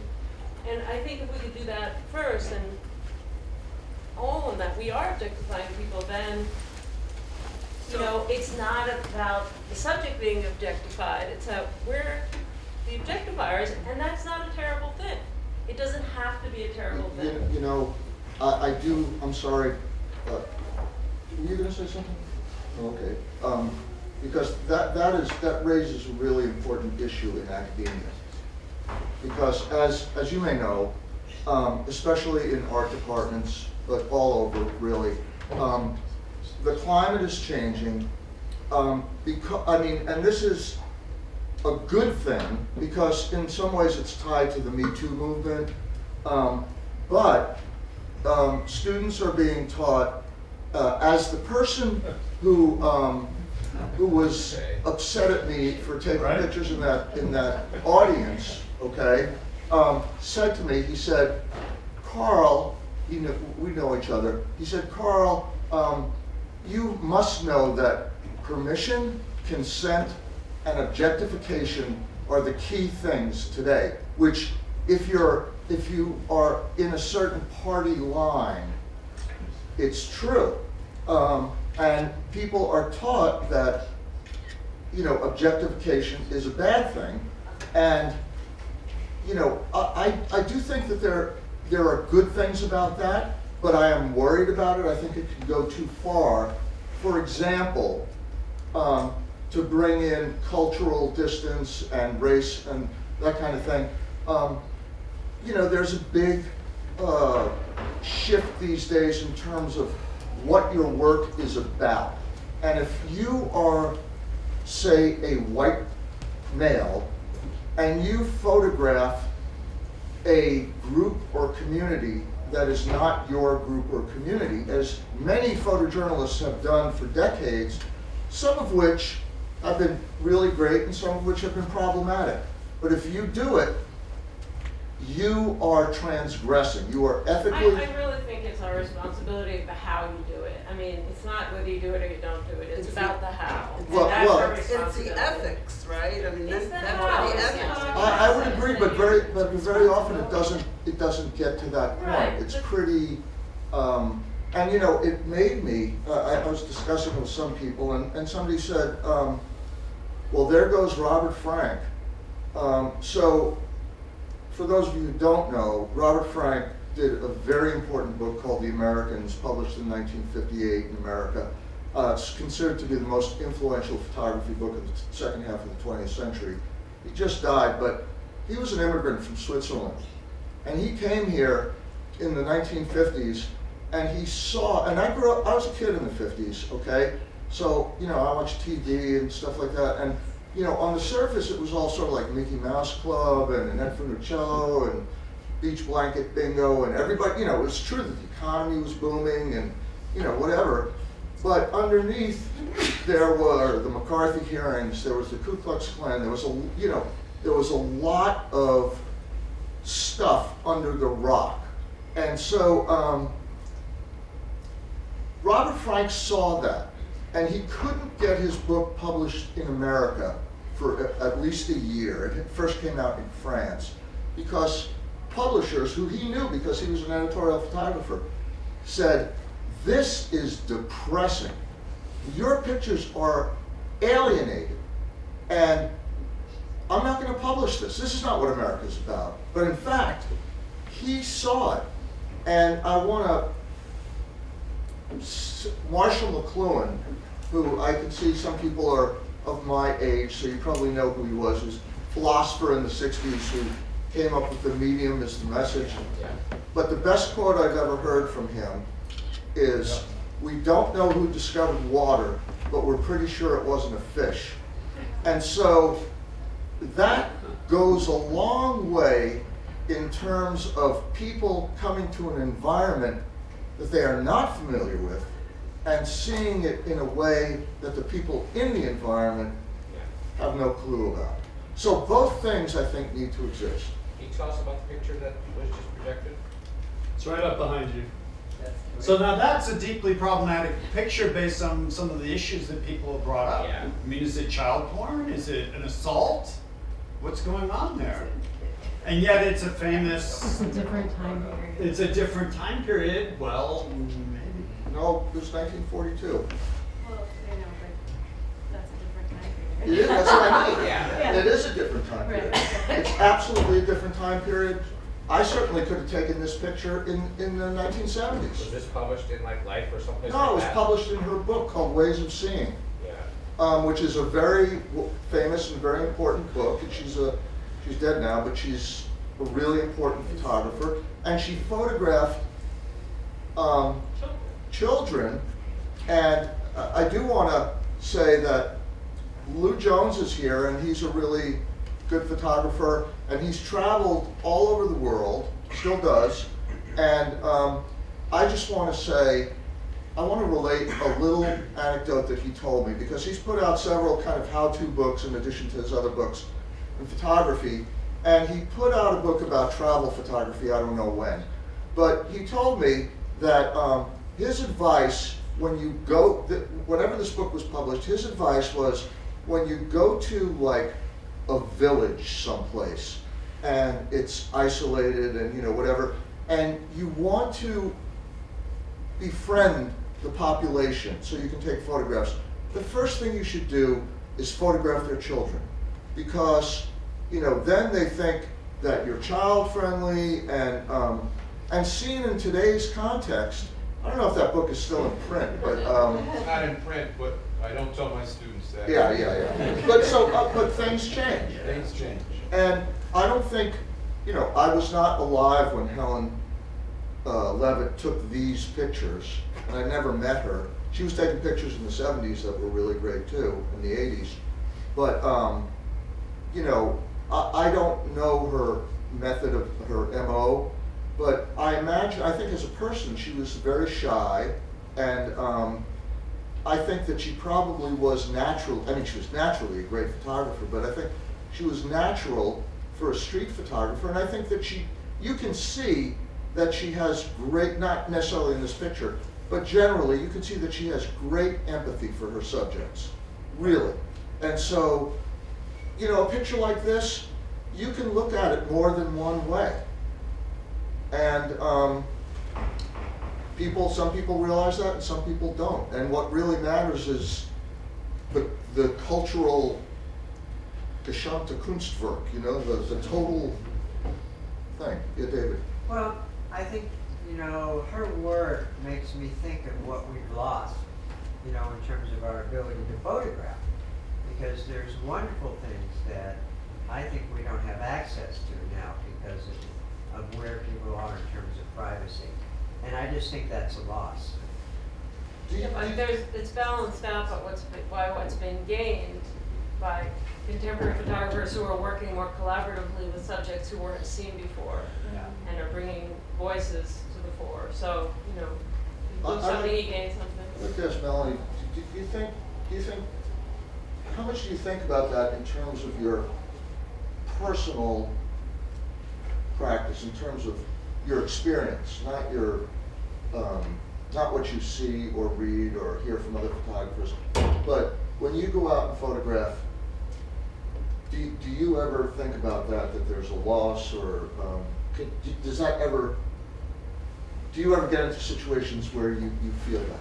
And I think if we could do that first and own that we are objectifying people, then, it's not about the subject being objectified, it's that we're the objectifiers, and that's not a terrible thing. It doesn't have to be a terrible thing. I'm sorry, were you going to say something? Okay. Because that raises a really important issue in academia. Because as you may know, especially in art departments, but all over really, the climate is changing. And this is a good thing, because in some ways it's tied to the Me Too movement. But students are being taught, as the person who was upset at me for taking pictures in that audience, okay, said to me, he said, Carl, we know each other, he said, Carl, you must know that permission, consent, and objectification are the key things today, which if you are in a certain party line, it's true. And people are taught that, objectification is a bad thing. And, I do think that there are good things about that, but I am worried about it. I think it could go too far. For example, to bring in cultural distance and race and that kind of thing. There's a big shift these days in terms of what your work is about. And if you are, say, a white male, and you photograph a group or community that is not your group or community, as many photojournalists have done for decades, some of which have been really great and some of which have been problematic. But if you do it, you are transgressing. You are ethically... I really think it's our responsibility of the how you do it. I mean, it's not whether you do it or you don't do it. It's about the how. It's the ethics, right? I mean, that's what the ethics. I would agree, but very often it doesn't get to that point. Right. It's pretty... and it made me... I was discussing with some people, and somebody said, Well, there goes Robert Frank. So, for those of you who don't know, Robert Frank did a very important book called The Americans, published in 1958 in America. It's considered to be the most influential photography book of the second half of the 20th century. He just died, but he was an immigrant from Switzerland. And he came here in the 1950s, and he saw, and I was a kid in the 50s, okay? So, you know, I watched TV and stuff like that, and, you know, on the surface it was all sort of like Mickey Mouse Club and Annette Funicello and Beach Blanket Bingo, and everybody, you know, it was true that the economy was booming and, you know, whatever. But underneath, there were the McCarthy hearings, there was the Ku Klux Klan, there was a, you know, there was a lot of stuff under the rock. And so Robert Frank saw that, and he couldn't get his book published in America for at least a year. It first came out in France because publishers, who he knew because he was an editorial photographer, said, "This is depressing. Your pictures are alienated, and I'm not going to publish this. This is not what America's about." But in fact, he saw it, and I want to, Marshall McLuhan, who I can see some people are of my age, so you probably know who he was. He was a philosopher in the 60s who came up with the medium as the message. But the best quote I've ever heard from him is, "We don't know who discovered water, but we're pretty sure it wasn't a fish." And so that goes a long way in terms of people coming to an environment that they are not familiar with and seeing it in a way that the people in the environment have no clue about. So both things, I think, need to exist. Can you tell us about the picture that was just projected? It's right up behind you. So now that's a deeply problematic picture based on some of the issues that people have brought up. Yeah. I mean, is it child porn? Is it an assault? What's going on there? And yet it's a famous... It's a different time period. It's a different time period. Well, maybe. No, it was 1942. Well, you know, but that's a different time It period. is, that's what I mean. Yeah. It is a different time period. Right. It's absolutely a different time period. I certainly could have taken this picture in the 1970s. Was this published in like Life or something No, like it was that? published in her book called Ways of Seeing, which is a very famous and very important book. And she's dead now, but she's a really important photographer. And she photographed children. And I do want to say that Lou Jones is here, and he's a really good photographer, and he's traveled all over the world, still does. And I just want to say, I want to relate a little anecdote that he told me, because he's put out several kind of how-to books in addition to his other books in photography. And he put out a book about travel photography, I don't know when. But he told me that his advice when you go, whenever this book was published, his advice was when you go to like a village someplace and it's isolated and, you know, whatever, and you want to befriend the population so you can take photographs, the first thing you should do is photograph their children, because, you know, then they think that you're child friendly. And seen in today's context, I don't know if that book is still in print, but It's not in print, but I don't tell my students that. yeah. But things change. Things change. And I don't think, you know, I was not alive when Helen Levitt took these pictures, and I never met her. She was taking pictures in the 70s that were really great too, in the 80s. But, you know, I don't know her method of her MO, but I imagine, I think as a person, she was very shy, and I think that she probably was natural. I mean, she was naturally a great photographer, but I think she was natural for a street photographer, and I think that you can see that she has great, not necessarily in this picture, but generally you can see that she has great empathy for her subjects, really. And so, you know, a picture like this, you can look at it more than one way. And some people realize that and some people don't. And what really matters is the cultural gesamte Kunstwerk, you know, the total thing. Yeah, David. Well, I think, you know, her work makes me think of what we've lost, you know, in terms of our ability to photograph. Because there's wonderful things that I think we don't have access to now because of where people are in terms of privacy. And I just think that's a loss. Yeah, but it's balanced out by what's been gained by contemporary photographers who are working more collaboratively with subjects who weren't seen before, and are bringing voices to the fore. So, you know, you lose something, you gain something. Let me ask Melanie, do you think, how much do you think about that in terms of your personal practice, in terms of your experience, not your, not what you see or read or hear from other photographers, but when you go out and photograph, do you ever think about that there's a loss, or does that ever, do you ever get into situations where you feel that?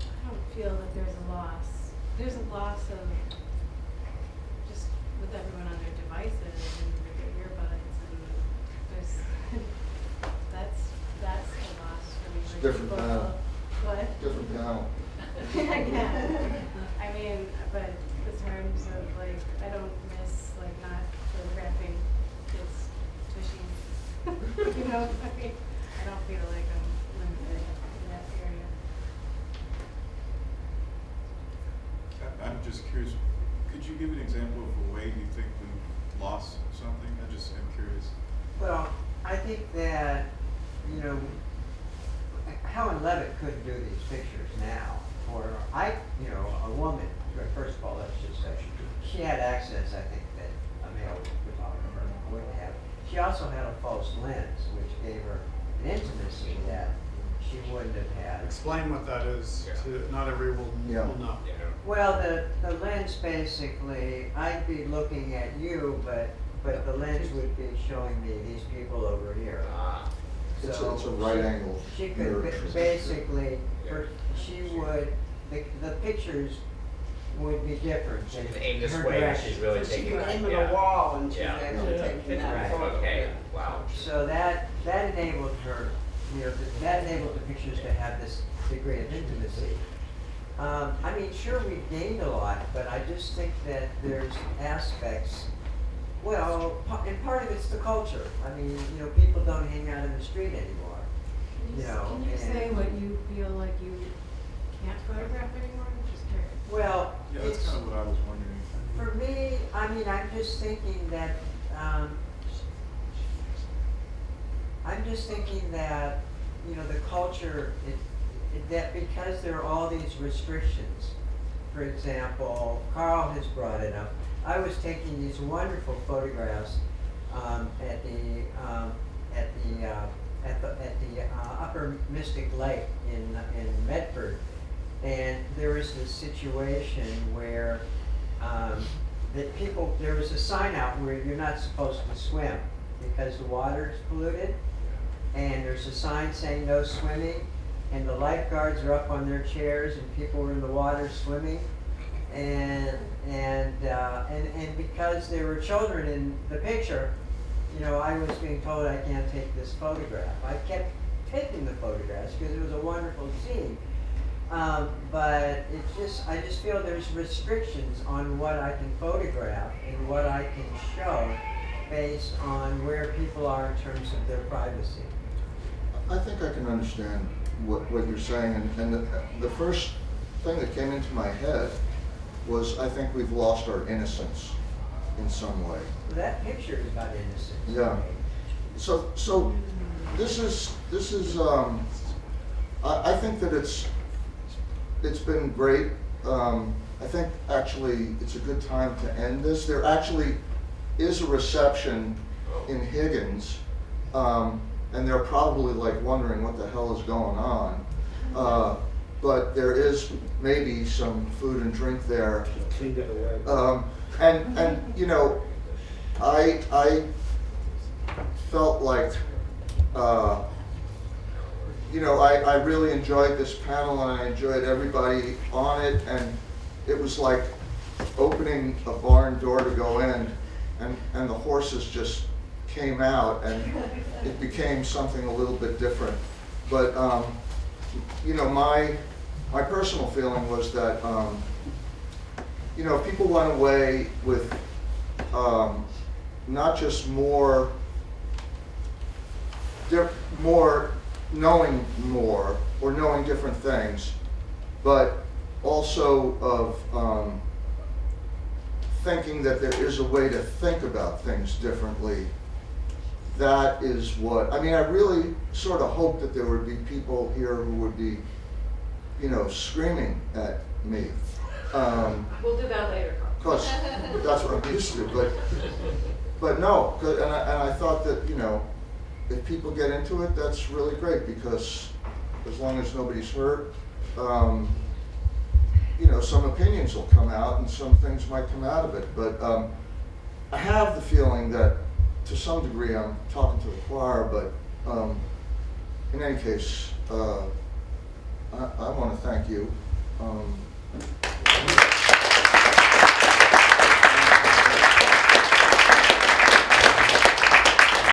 I don't feel that there's a loss. There's a loss of just with everyone on their devices and their earbuds, and there's that's a loss for me. It's Like different people- panel. What? Different panel. Yeah. I mean, but in terms of like, I don't miss like not photographing kids tushies. You know, I mean, I don't feel like I'm limited in that area. I'm just curious, could you give an example of a way you think we lost something? I just am curious. Well, I think that, you know, Helen Levitt couldn't do these pictures now. Or you know, a woman, first of all, let's just say, she had access, I think, that a male photographer wouldn't have. She also had a false lens, which gave her an intimacy that she wouldn't have had. Explain what that is, to not everyone will know. Well, the lens basically, I'd be looking at you, but the lens would be showing me these people over here. It's a right angle. She could basically, she would, the pictures would be different. She can aim this her way, direction. she's really So taking. she could aim yeah. at a wall and she's Yeah. actually taking that Right, photo. okay, wow. So that enabled her, you know, that enabled the pictures to have this degree of intimacy. I mean, sure, we've gained a lot, but I just think that there's aspects, well, and part of it's the culture. I mean, you know, people don't hang out in the street anymore, you know. Can you say what you feel like you can't photograph anymore? I'm just curious. Well, Yeah, that's kind of what I was wondering. for me, I mean, I'm just thinking that, you know, the culture, that because there are all these restrictions, for example, Carl has brought it up. I was taking these wonderful photographs at the Upper Mystic Lake in Medford, and there was this situation where there was a sign out where you're not supposed to swim because the water's polluted, and there's a sign saying no swimming, and the lifeguards are up on their chairs and people were in the water swimming, and because there were children in the picture, you know, I was being told I can't take this photograph. I kept taking the photographs because it was a wonderful scene. But I just feel there's restrictions on what I can photograph and what I can show based on where people are in terms of their privacy. I think I can understand what you're saying, and the first thing that came into my head was I think we've lost our innocence in some way. That picture is about innocence. Yeah. So this is I think that it's been great. I think actually it's a good time to end this. There actually is a reception in Higgins, and they're probably like wondering what the hell is going on. But there is maybe some food and drink there. Cleaned it away. And you know, I felt like, you know, I really enjoyed this panel and I enjoyed everybody on it, and it was like opening a barn door to go in, and the horses just came out, and it became something a little bit different. But you know, my personal feeling was that you know, people went away with not just more knowing more or knowing different things, but also of thinking that there is a way to think about things differently. That is what, I mean, I really sort of hope that there would be people here who would be, you know, screaming at me. We'll do that later, Carl. Because that's what I'm used to, but no, and I thought that, you know, if people get into it, that's really great, because as long as nobody's hurt, you know, some opinions will come out and some things might come out of it. But I have the feeling that to some degree I'm talking to the choir, but in any case, I want to thank you.